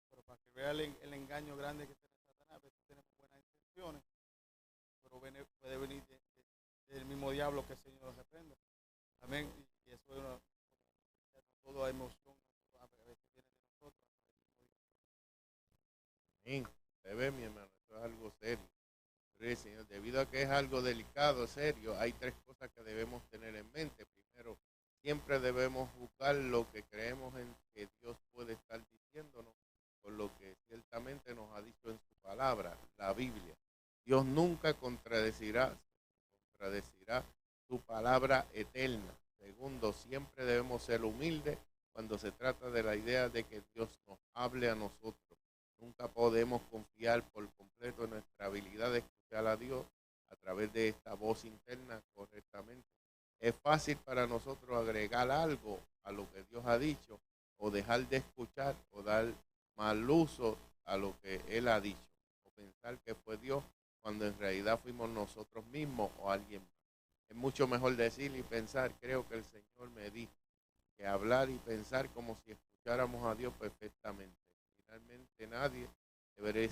Pero para que vea el engaño grande que tiene Satanás, a veces tenemos buenas intenciones, pero puede venir del mismo diablo, que el Señor lo reprenda. Amén. Y eso es toda emoción, a veces viene de nosotros. Amén. Usted ve, mi hermano, esto es algo serio. Señor, debido a que es algo delicado, serio, hay tres cosas que debemos tener en mente. Primero, siempre debemos buscar lo que creemos en que Dios puede estar diciéndonos, por lo que ciertamente nos ha dicho en su palabra, la Biblia. Dios nunca contradecirá su palabra eterna. Segundo, siempre debemos ser humildes cuando se trata de la idea de que Dios nos hable a nosotros. Nunca podemos confiar por completo en nuestra habilidad de escuchar a Dios a través de esta voz interna correctamente. Es fácil para nosotros agregar algo a lo que Dios ha dicho o dejar de escuchar o dar mal uso a lo que Él ha dicho o pensar que fue Dios cuando en realidad fuimos nosotros mismos o alguien más. Es mucho mejor decir y pensar, creo que el Señor me dijo, que hablar y pensar como si escucháramos a Dios perfectamente. Finalmente nadie debería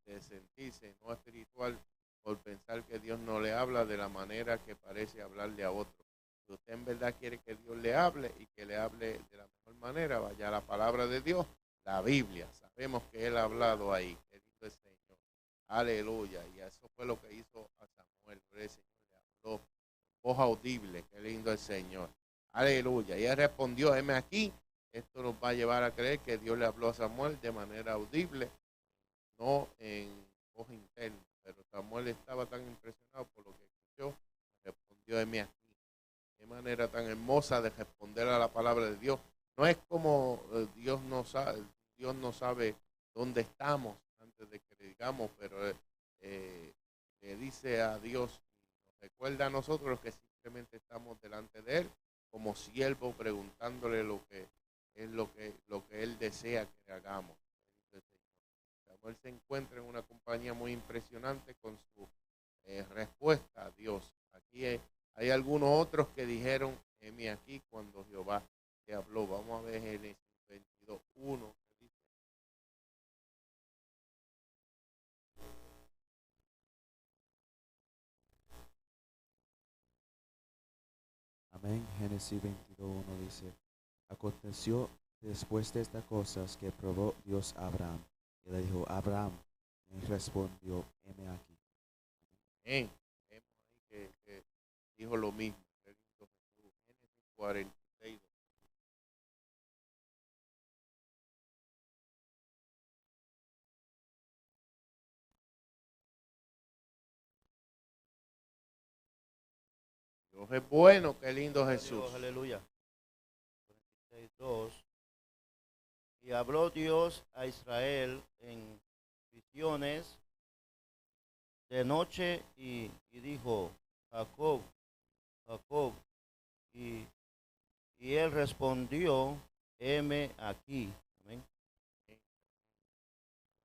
de sentirse no espiritual por pensar que Dios no le habla de la manera que parece hablarle a otro. Si usted en verdad quiere que Dios le hable y que le hable de la mejor manera, vaya a la palabra de Dios, la Biblia. Sabemos que Él ha hablado ahí, que dijo el Señor. Aleluya. Y eso fue lo que hizo a Samuel. El Señor le habló voz audible. Qué lindo el Señor. Aleluya. Y Él respondió, heme aquí. Esto nos va a llevar a creer que Dios le habló a Samuel de manera audible, no en voz interna. Pero Samuel estaba tan impresionado por lo que escuchó, respondió, heme aquí. Qué manera tan hermosa de responder a la palabra de Dios. No es como Dios no sabe dónde estamos antes de que le digamos, pero le dice a Dios, nos recuerda a nosotros que simplemente estamos delante de Él como siervos preguntándole lo que Él desea que hagamos. Samuel se encuentra en una compañía muy impresionante con su respuesta a Dios. Aquí hay algunos otros que dijeron, heme aquí cuando Jehová te habló. Vamos a ver Génesis 22:1. Amén. Génesis 22:1 dice, aconteció después de estas cosas que probó Dios a Abraham. Y le dijo, Abraham, y respondió, heme aquí. Vemos ahí que dijo lo mismo. Génesis 46. Dios es bueno, qué lindo Jesús. Dios, aleluya. 46:2. Y habló Dios a Israel en visiones de noche y dijo, Jacob, Jacob. Y él respondió, heme aquí. Amén.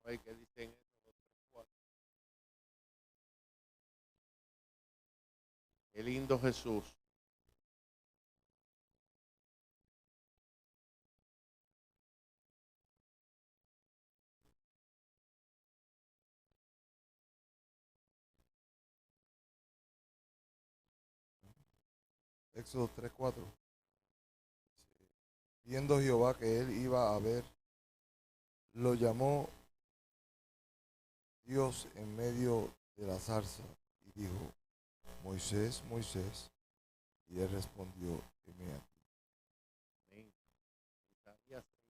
Ay, ¿qué dicen eso? Qué lindo Jesús. Éxodo 3:4. Viendo Jehová que él iba a ver, lo llamó Dios en medio de la zarza y dijo, Moisés, Moisés. Y él respondió, heme aquí. Amén. Isaías 6.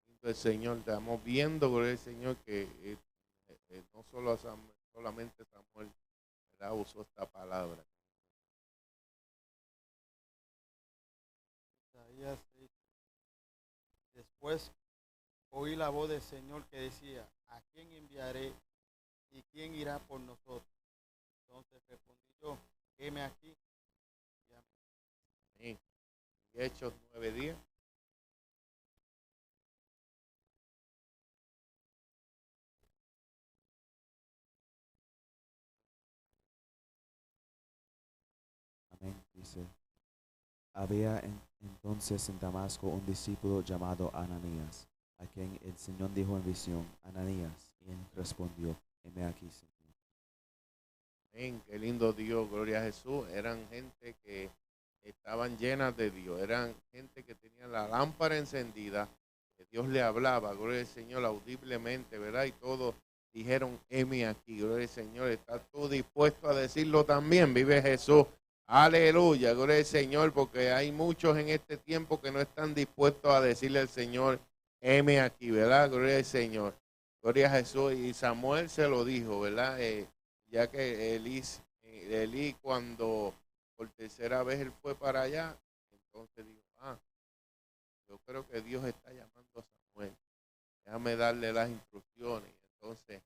Lindo el Señor, estamos viendo, gloria al Señor, que no solo a solamente Samuel, ¿verdad?, usó esta palabra. Isaías 6. Después oí la voz del Señor que decía, ¿a quién enviaré y quién irá por nosotros? Entonces respondí yo, heme aquí. Amén. Y Hechos 9:10. Amén. Dice, había entonces en Damasco un discípulo llamado Ananías, a quien el Señor dijo en visión, Ananías, y él respondió, heme aquí, Señor. Amén. Qué lindo Dios, gloria a Jesús. Eran gente que estaban llenas de Dios, eran gente que tenía la lámpara encendida, que Dios le hablaba, gloria al Señor, audiblemente, ¿verdad? Y todos dijeron, heme aquí, gloria al Señor. ¿Estás tú dispuesto a decirlo también? Vive Jesús. Aleluya, gloria al Señor, porque hay muchos en este tiempo que no están dispuestos a decirle al Señor, heme aquí, ¿verdad? Gloria al Señor. Gloria a Jesús. Y Samuel se lo dijo, ¿verdad? Ya que Elí cuando por tercera vez él fue para allá, entonces dijo, yo creo que Dios está llamando a Samuel, déjame darle las instrucciones. Entonces,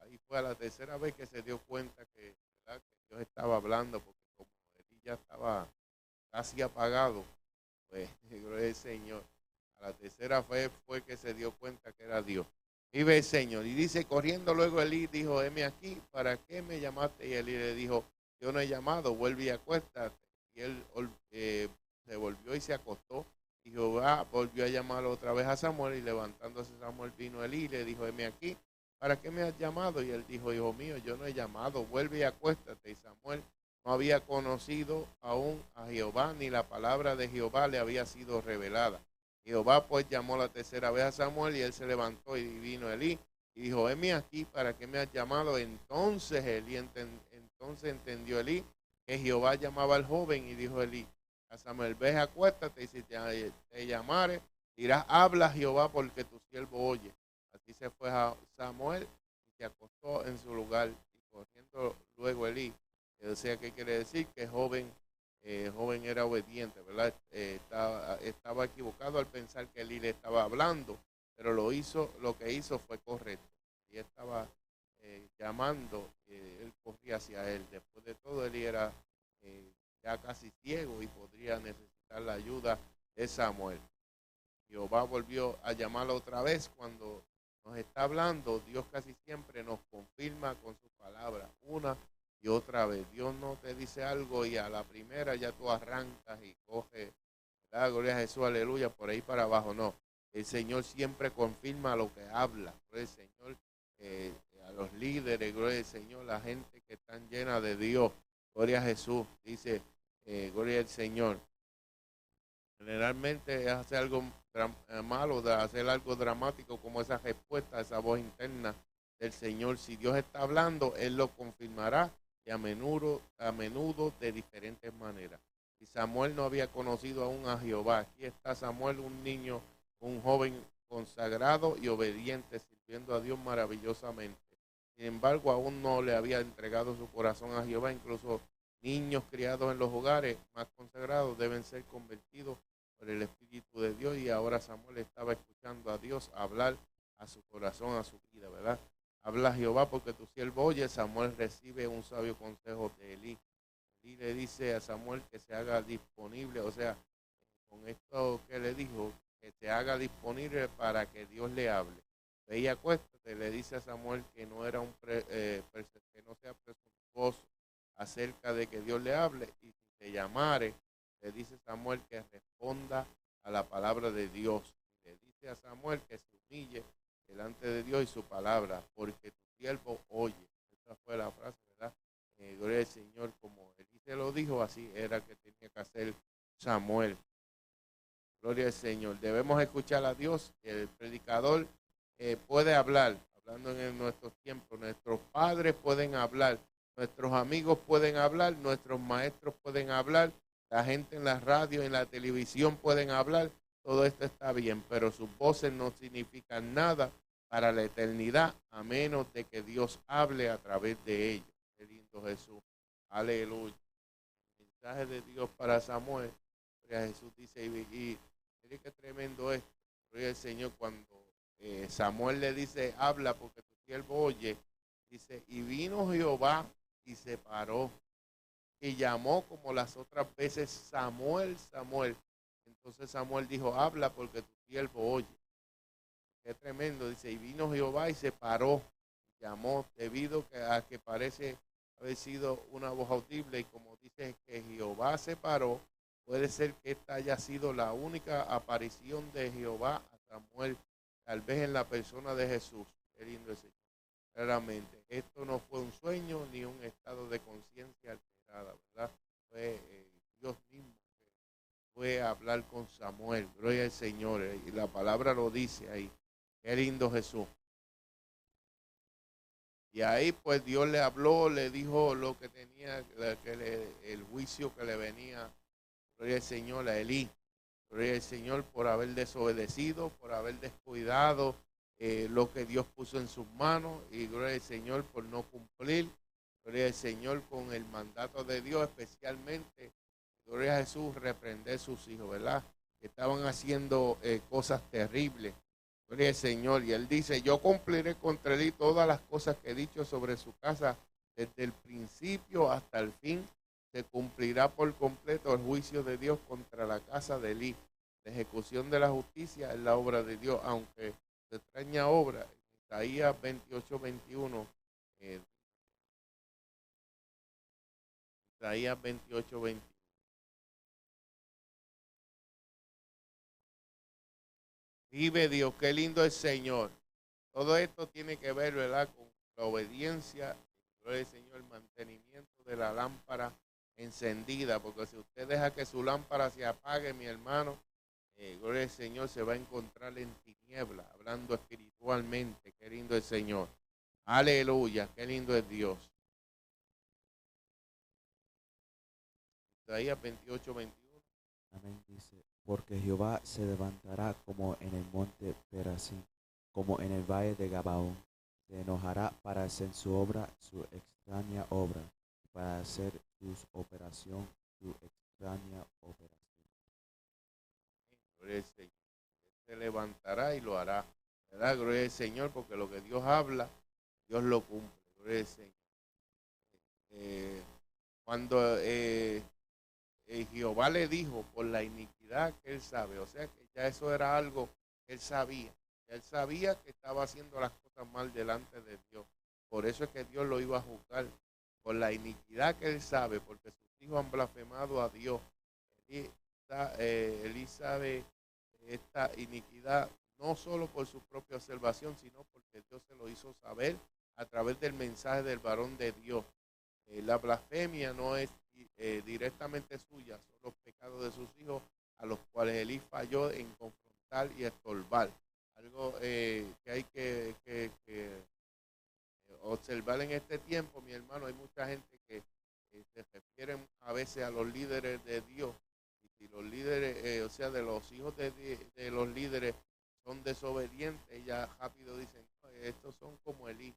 ahí fue a la tercera vez que se dio cuenta que, ¿verdad?, que Dios estaba hablando, porque como Elí ya estaba casi apagado, pues, gloria al Señor, a la tercera vez fue que se dio cuenta que era Dios. Vive el Señor. Y dice, corriendo luego Elí, dijo, heme aquí, ¿para qué me llamaste? Y Elí le dijo, yo no he llamado, vuelve y acuéstate. Y él se volvió y se acostó. Y Jehová volvió a llamar otra vez a Samuel, y levantándose Samuel vino a Elí y le dijo, heme aquí, ¿para qué me has llamado? Y él dijo, hijo mío, yo no he llamado, vuelve y acuéstate. Y Samuel no había conocido aún a Jehová, ni la palabra de Jehová le había sido revelada. Jehová pues llamó la tercera vez a Samuel, y él se levantó y vino Elí y dijo, heme aquí, ¿para qué me has llamado? Entonces entendió Elí que Jehová llamaba al joven, y dijo Elí a Samuel, ve, acuéstate, y si te llamare, dirás, habla Jehová, porque tu siervo oye. Así se fue a Samuel y se acostó en su lugar. Y corriendo luego Elí, o sea, ¿qué quiere decir? Que joven era obediente, ¿verdad? Estaba equivocado al pensar que Elí le estaba hablando, pero lo que hizo fue correcto. Y estaba llamando, él corría hacia él. Después de todo, Elí era ya casi ciego y podría necesitar la ayuda de Samuel. Jehová volvió a llamarlo otra vez. Cuando nos está hablando, Dios casi siempre nos confirma con sus palabras una y otra vez. Dios no te dice algo y a la primera ya tú arrancas y coges, ¿verdad? Gloria a Jesús, aleluya, por ahí para abajo. No, el Señor siempre confirma lo que habla. Gloria al Señor, a los líderes, gloria al Señor, la gente que están llena de Dios. Gloria a Jesús, dice, gloria al Señor. Generalmente hace algo malo, de hacer algo dramático, como esa respuesta, esa voz interna del Señor. Si Dios está hablando, Él lo confirmará, y a menudo de diferentes maneras. Y Samuel no había conocido aún a Jehová. Aquí está Samuel, un niño, un joven consagrado y obediente, sirviendo a Dios maravillosamente. Sin embargo, aún no le había entregado su corazón a Jehová. Incluso niños criados en los hogares más consagrados deben ser convertidos por el Espíritu de Dios, y ahora Samuel estaba escuchando a Dios hablar a su corazón, a su vida, ¿verdad? Habla Jehová, porque tu siervo oye. Samuel recibe un sabio consejo de Elí. Elí le dice a Samuel que se haga disponible, o sea, con esto que le dijo, que se haga disponible para que Dios le hable. Ve y acuéstate, le dice a Samuel que no era que no sea presuntuoso acerca de que Dios le hable, y si te llamare, le dice Samuel que responda a la palabra de Dios. Le dice a Samuel que se humille delante de Dios y su palabra, porque tu siervo oye. Esa fue la frase, ¿verdad? Gloria al Señor, como Elí se lo dijo, así era que tenía que hacer Samuel. Gloria al Señor. Debemos escuchar a Dios. El predicador puede hablar, hablando en nuestros tiempos. Nuestros padres pueden hablar, nuestros amigos pueden hablar, nuestros maestros pueden hablar, la gente en la radio, en la televisión pueden hablar. Todo esto está bien, pero sus voces no significan nada para la eternidad, a menos de que Dios hable a través de ellos. Qué lindo Jesús. Aleluya. El mensaje de Dios para Samuel. Jesús dice, y mire qué tremendo es. Gloria al Señor, cuando Samuel le dice, habla porque tu siervo oye, dice, y vino Jehová y se paró y llamó como las otras veces, Samuel, Samuel. Entonces Samuel dijo, habla porque tu siervo oye. Qué tremendo, dice, y vino Jehová y se paró, llamó, debido a que parece haber sido una voz audible, y como dice que Jehová se paró, puede ser que esta haya sido la única aparición de Jehová a Samuel, tal vez en la persona de Jesús. Qué lindo es Señor. Claramente, esto no fue un sueño ni un estado de conciencia alterada, ¿verdad? Fue Dios mismo que fue a hablar con Samuel. Gloria al Señor. Y la palabra lo dice ahí. Qué lindo Jesús. Y ahí pues Dios le habló, le dijo lo que tenía, el juicio que le venía. Gloria al Señor, a Elí. Gloria al Señor por haber desobedecido, por haber descuidado lo que Dios puso en sus manos. Y gloria al Señor por no cumplir. Gloria al Señor con el mandato de Dios, especialmente, gloria a Jesús, reprender a sus hijos, ¿verdad? Que estaban haciendo cosas terribles. Gloria al Señor. Y él dice, yo cumpliré contra Elí todas las cosas que he dicho sobre su casa desde el principio hasta el fin. Se cumplirá por completo el juicio de Dios contra la casa de Elí. La ejecución de la justicia es la obra de Dios, aunque se extraña obra. Isaías 28, 21. Isaías 28, 21. Vive Dios, qué lindo el Señor. Todo esto tiene que ver, ¿verdad?, con la obediencia, gloria al Señor, el mantenimiento de la lámpara encendida, porque si usted deja que su lámpara se apague, mi hermano, gloria al Señor, se va a encontrar en tinieblas, hablando espiritualmente. Qué lindo el Señor. Aleluya, qué lindo es Dios. Isaías 28, 21. Amén, dice, porque Jehová se levantará como en el monte Perazim, como en el valle de Gabaón. Se enojará para hacer su obra, su extraña obra, para hacer su operación, su extraña operación. Gloria al Señor. Él se levantará y lo hará. ¿Verdad? Gloria al Señor, porque lo que Dios habla, Dios lo cumple. Gloria al Señor. Cuando Jehová le dijo por la iniquidad que él sabe, o sea que ya eso era algo que él sabía. Él sabía que estaba haciendo las cosas mal delante de Dios. Por eso es que Dios lo iba a juzgar. Por la iniquidad que él sabe, porque sus hijos han blasfemado a Dios. Elí sabe esta iniquidad no solo por su propia observación, sino porque Dios se lo hizo saber a través del mensaje del varón de Dios. La blasfemia no es directamente suya, son los pecados de sus hijos a los cuales Elí falló en confrontar y estorbar. Algo que hay que observar en este tiempo, mi hermano. Hay mucha gente que se refieren a veces a los líderes de Dios, y si los líderes, o sea, de los hijos de los líderes son desobedientes, ya rápido dicen, no, estos son como Elí,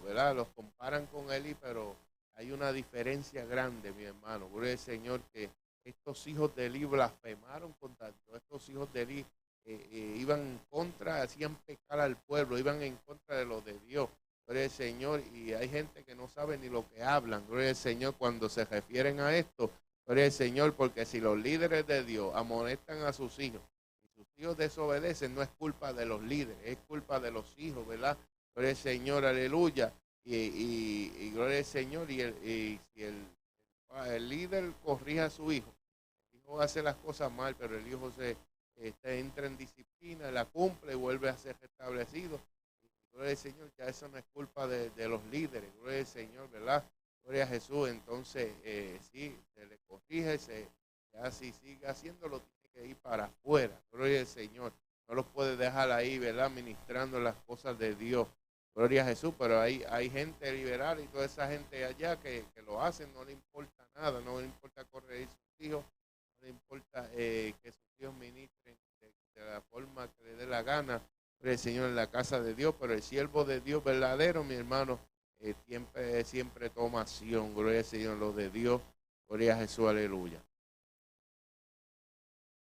¿verdad? Los comparan con Elí, pero hay una diferencia grande, mi hermano. Gloria al Señor, que estos hijos de Elí blasfemaron contra Dios. Estos hijos de Elí iban en contra, hacían pecar al pueblo, iban en contra de lo de Dios. Gloria al Señor. Y hay gente que no sabe ni lo que hablan. Gloria al Señor cuando se refieren a esto. Gloria al Señor, porque si los líderes de Dios amonestan a sus hijos, y sus hijos desobedecen, no es culpa de los líderes, es culpa de los hijos, ¿verdad? Gloria al Señor, aleluya. Y gloria al Señor, y si el líder corrige a su hijo, el hijo hace las cosas mal, pero el hijo entra en disciplina, la cumple y vuelve a ser restablecido. Gloria al Señor, ya eso no es culpa de los líderes, gloria al Señor, ¿verdad? Gloria a Jesús, entonces sí, se le corrige, ya si sigue haciéndolo, tiene que ir para afuera, gloria al Señor. No los puede dejar ahí, ¿verdad? Ministrando las cosas de Dios. Gloria a Jesús, pero hay gente liberal y toda esa gente allá que lo hacen, no le importa nada, no le importa corregir sus hijos, no le importa que sus hijos ministren de la forma que le dé la gana, gloria al Señor, en la casa de Dios, pero el siervo de Dios verdadero, mi hermano, siempre toma acción, gloria al Señor, lo de Dios, gloria a Jesús, aleluya.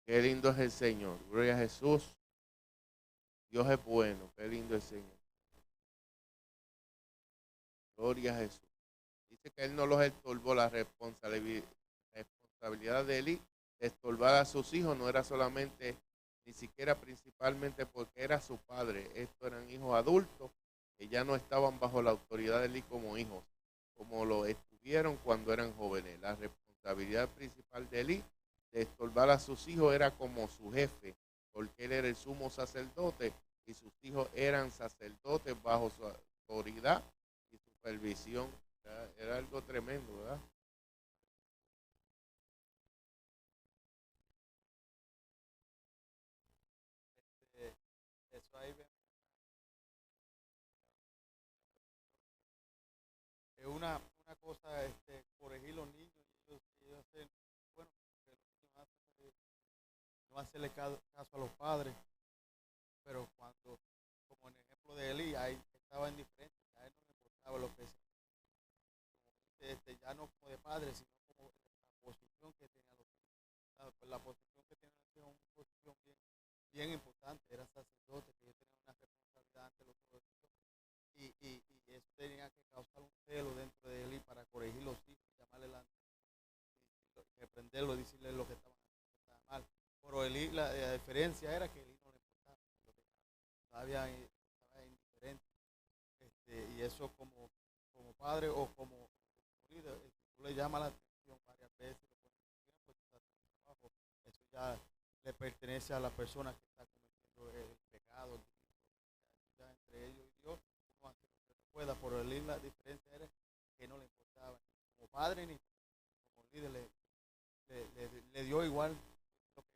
Qué lindo es el Señor, gloria a Jesús, Dios es bueno, qué lindo es el Señor. Gloria a Jesús. Dice que él no los estorbó, la responsabilidad de Elí de estorbar a sus hijos no era solamente, ni siquiera principalmente porque era su padre. Estos eran hijos adultos que ya no estaban bajo la autoridad de Elí como hijos, como lo estuvieron cuando eran jóvenes. La responsabilidad principal de Elí de estorbar a sus hijos era como su jefe, porque él era el sumo sacerdote y sus hijos eran sacerdotes bajo su autoridad y supervisión. Era algo tremendo, ¿verdad? Eso ahí es una cosa, corregir los niños y ellos hacen, bueno, porque los niños no hacerle caso a los padres, pero cuando, como en el ejemplo de Eli, ahí estaba indiferente, a él no le importaba lo que ya no como de padre, sino como la posición que tenía los hijos. Pues la posición que tenía los hijos es una posición bien importante, era sacerdote, que ellos tenían una responsabilidad ante los otros hijos, y eso tenía que causar un celo dentro de él para corregir los hijos, llamarle la reprenderlo, decirle lo que estaban haciendo que estaba mal. Pero Eli, la diferencia era que Eli no le importaba, todavía estaba indiferente. Y eso como padre o como líder, si tú le llamas la atención varias veces, pues tú estás haciendo tu trabajo. Eso ya le pertenece a la persona que está cometiendo el pecado, el delito, ya entre ellos y Dios, uno hace lo que pueda. Por Eli la diferencia era que no le importaba, como padre ni como líder, le dio igual lo que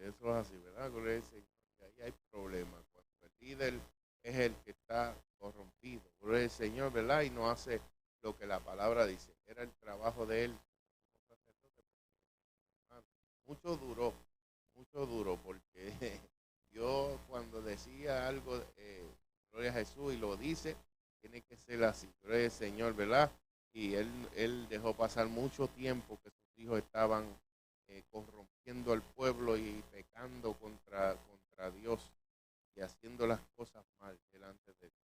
Eso es así, ¿verdad? Gloria al Señor. Y ahí hay problemas. Cuando el líder es el que está corrompido, gloria al Señor, ¿verdad? Y no hace lo que la palabra dice. Era el trabajo de él como sacerdote. Mucho duró, porque yo cuando decía algo, gloria a Jesús, y lo dice, tiene que ser así, gloria al Señor, ¿verdad? Y él dejó pasar mucho tiempo que sus hijos estaban corrompiendo al pueblo y pecando contra Dios y haciendo las cosas mal delante de Dios.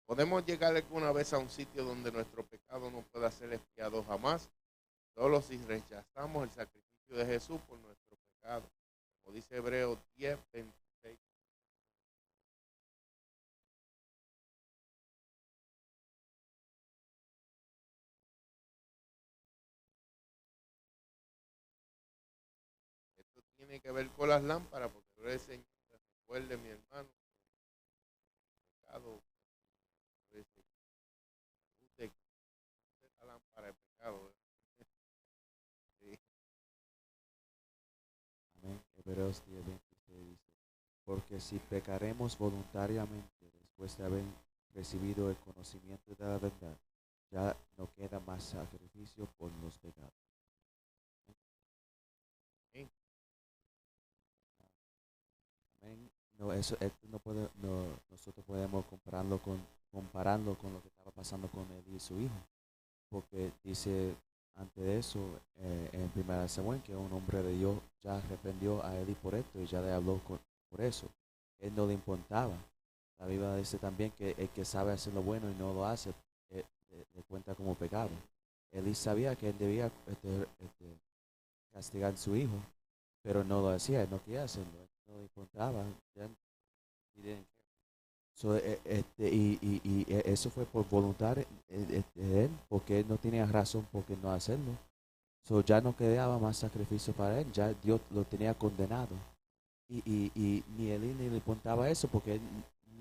Podemos llegar alguna vez a un sitio donde nuestro pecado no pueda ser expiado jamás, solo si rechazamos el sacrificio de Jesús por nuestro pecado. Como dice Hebreos 10:26. Esto tiene que ver con las lámparas, porque el Señor recuerde, mi hermano, el pecado, usted la lámpara de pecado. Sí. Amén. Hebreos 10:26 dice, porque si pecaremos voluntariamente después de haber recibido el conocimiento de la verdad, ya no queda más sacrificio por los pecados. Amén. Amén. No, esto no puede, nosotros podemos compararlo con lo que estaba pasando con él y su hijo, porque dice antes de eso, en 1 Samuel, que un hombre de Dios ya reprendió a Eli por esto y ya le habló por eso. Él no le importaba. La Biblia dice también que el que sabe hacer lo bueno y no lo hace, le cuenta como pecado. Eli sabía que él debía castigar a su hijo, pero no lo hacía, no quería hacerlo, no le importaba. Ya, he didn't care. So, eso fue por voluntad de él, porque él no tenía razón por qué no hacerlo. So, ya no quedaba más sacrificio para él, ya Dios lo tenía condenado. Y ni Eli ni le importaba eso, porque él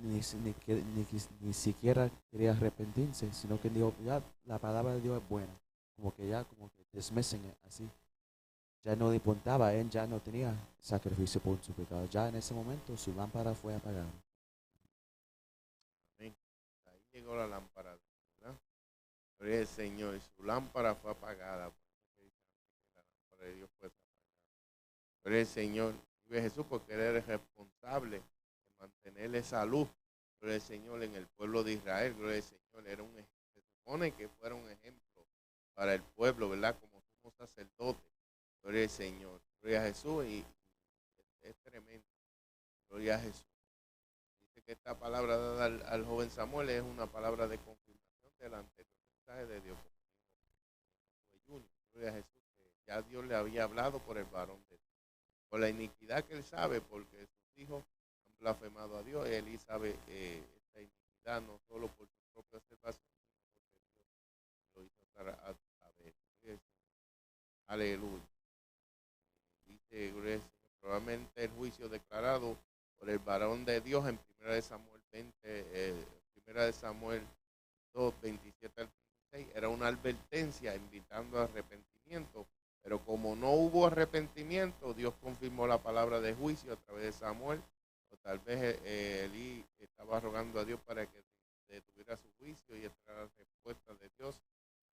ni siquiera quería arrepentirse, sino que dijo, ya la palabra de Dios es buena. Como que ya, como que dismissing it, así. Ya no le importaba, él ya no tenía sacrificio por su pecado. Ya en ese momento su lámpara fue apagada. Amén. Ahí llegó la lámpara, ¿verdad? Gloria al Señor. Y su lámpara fue apagada. La lámpara de Dios fue apagada. Gloria al Señor. Vive Jesús porque Él es responsable de mantener esa luz. Gloria al Señor en el pueblo de Israel. Gloria al Señor. Se supone que fuera un ejemplo para el pueblo, ¿verdad? Como somos sacerdotes. Gloria al Señor. Gloria a Jesús. Y es tremendo. Gloria a Jesús. Dice que esta palabra dada al joven Samuel es una palabra de confirmación del anterior mensaje de Dios. Gloria a Jesús, que ya Dios le había hablado por el varón de Dios. Por la iniquidad que él sabe, porque sus hijos han blasfemado a Dios, él sabe esta iniquidad no solo por su propia observación, sino porque Dios lo hizo a saber. Aleluya. Dice, gloria al Señor, probablemente el juicio declarado por el varón de Dios en 1 de Samuel 1 de Samuel 2, 27 al 36, era una advertencia invitando a arrepentimiento, pero como no hubo arrepentimiento, Dios confirmó la palabra de juicio a través de Samuel, o tal vez Elí estaba rogando a Dios para que detuviera su juicio y esta era la respuesta de Dios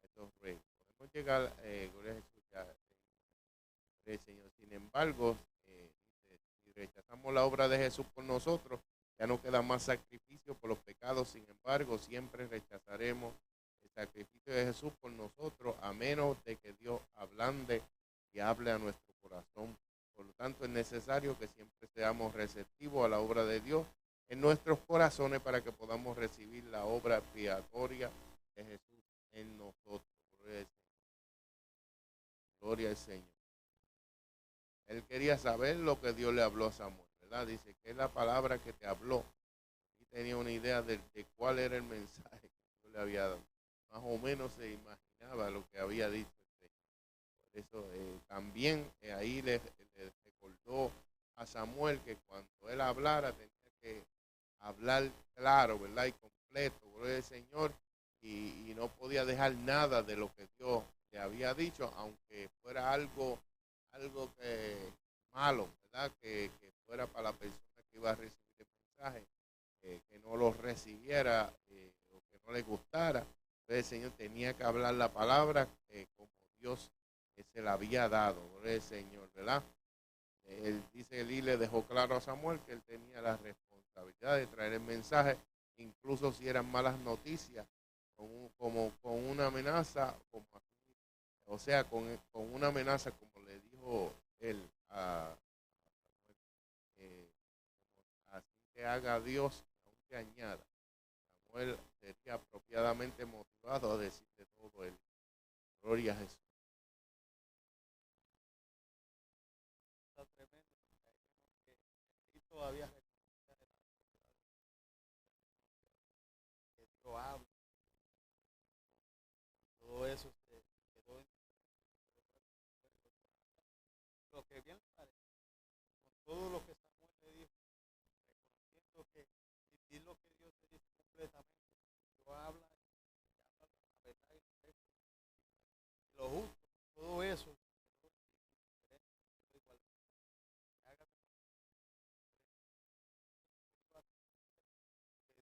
a estos reyes. Podemos llegar, gloria a Jesús, Señor. Sin embargo, si rechazamos la obra de Jesús por nosotros, ya no queda más sacrificio por los pecados. Sin embargo, siempre rechazaremos el sacrificio de Jesús por nosotros, a menos de que Dios ablande y hable a nuestro corazón. Por lo tanto, es necesario que siempre seamos receptivos a la obra de Dios en nuestros corazones para que podamos recibir la obra expiatoria de Jesús en nosotros. Gloria al Señor. Él quería saber lo que Dios le habló a Samuel, ¿verdad? Dice que es la palabra que te habló. Y tenía una idea de cuál era el mensaje que Dios le había dado. Más o menos se imaginaba lo que había dicho el Señor. Por eso también ahí le recordó a Samuel que cuando él hablara tenía que hablar claro, ¿verdad? Y completo, gloria al Señor. Y no podía dejar nada de lo que Dios le había dicho, aunque fuera algo que malo, ¿verdad? Que fuera para la persona que iba a recibir el mensaje, que no lo recibiera o que no le gustara. Entonces el Señor tenía que hablar la palabra como Dios se la había dado, el Señor, ¿verdad? Él dice, Elí le dejó claro a Samuel que él tenía la responsabilidad de traer el mensaje, incluso si eran malas noticias, con una amenaza, o sea, con una amenaza, como le dijo él a Samuel, así que haga Dios, aunque añada. Samuel sería apropiadamente motivado a decirle todo él. Gloria a Jesús. Está tremendo. Que Él todavía reconoce que Dios habla. Todo eso se quedó en lo que bien le parece. Con todo lo que Samuel le dijo, reconociendo que si lo que Dios te dice completamente, Dios habla y habla la verdad y lo justo, todo eso, igual,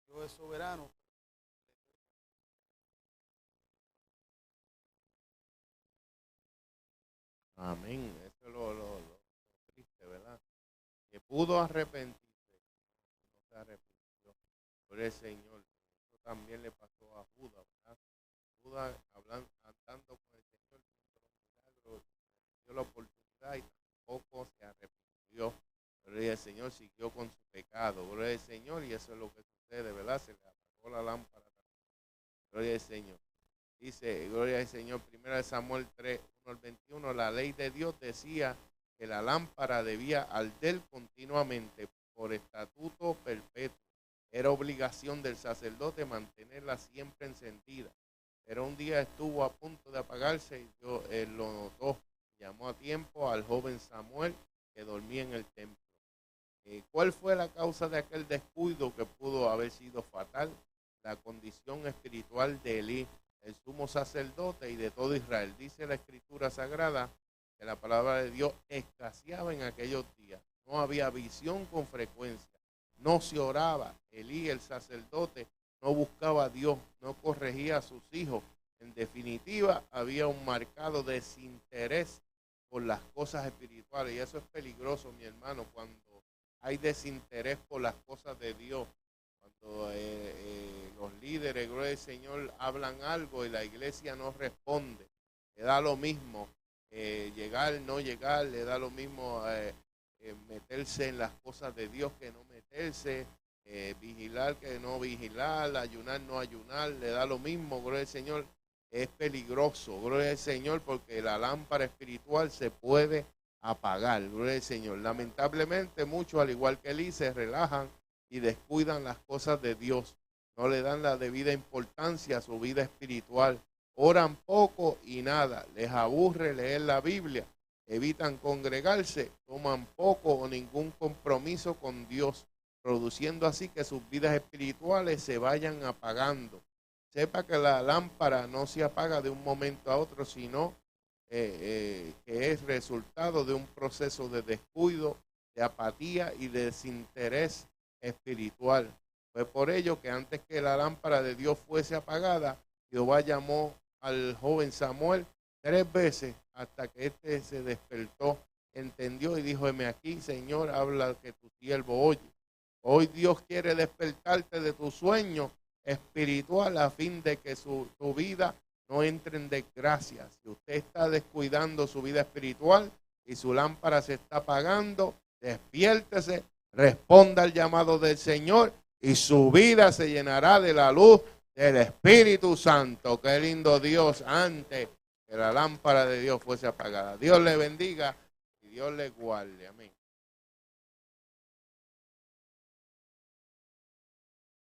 Dios es soberano. Amén. Eso es lo triste, ¿verdad? Que pudo arrepentirse, no se arrepintió por el Señor. Eso también le pasó a Judas, ¿verdad? Judas andando con el Señor, dio la oportunidad y tampoco se arrepintió. Gloria al Señor, siguió con su pecado. Gloria al Señor, y eso es lo que sucede, ¿verdad? Se le apagó la lámpara. Gloria al Señor. Dice, gloria al Señor, 1 Samuel 3, 1 al 21, la ley de Dios decía que la lámpara debía arder continuamente por estatuto perpetuo. Era obligación del sacerdote mantenerla siempre encendida. Pero un día estuvo a punto de apagarse y él lo notó. Llamó a tiempo al joven Samuel que dormía en el templo. ¿Cuál fue la causa de aquel descuido que pudo haber sido fatal? La condición espiritual de Elí, el sumo sacerdote y de todo Israel. Dice la Escritura Sagrada que la palabra de Dios escaseaba en aquellos días. No había visión con frecuencia. No se oraba. Elí, el sacerdote, no buscaba a Dios, no corregía a sus hijos. En definitiva, había un marcado desinterés por las cosas espirituales. Y eso es peligroso, mi hermano, cuando hay desinterés por las cosas de Dios. Cuando los líderes, gloria al Señor, hablan algo y la iglesia no responde. Le da lo mismo llegar, no llegar, le da lo mismo meterse en las cosas de Dios que no meterse, vigilar que no vigilar, ayunar, no ayunar, le da lo mismo, gloria al Señor. Es peligroso, gloria al Señor, porque la lámpara espiritual se puede apagar, gloria al Señor. Lamentablemente muchos, al igual que Elí, se relajan y descuidan las cosas de Dios. No le dan la debida importancia a su vida espiritual. Oran poco y nada. Les aburre leer la Biblia. Evitan congregarse. Toman poco o ningún compromiso con Dios, produciendo así que sus vidas espirituales se vayan apagando. Sepa que la lámpara no se apaga de un momento a otro, sino que es resultado de un proceso de descuido, de apatía y de desinterés espiritual. Fue por ello que antes que la lámpara de Dios fuese apagada, Jehová llamó al joven Samuel 3 veces hasta que éste se despertó, entendió y dijo: heme aquí, Señor, habla que tu siervo oye. Hoy Dios quiere despertarte de tu sueño espiritual a fin de que tu vida no entre en desgracia. Si usted está descuidando su vida espiritual y su lámpara se está apagando, despiértese, responda al llamado del Señor y su vida se llenará de la luz del Espíritu Santo. Qué lindo Dios, antes que la lámpara de Dios fuese apagada. Dios le bendiga y Dios le guarde. Amén.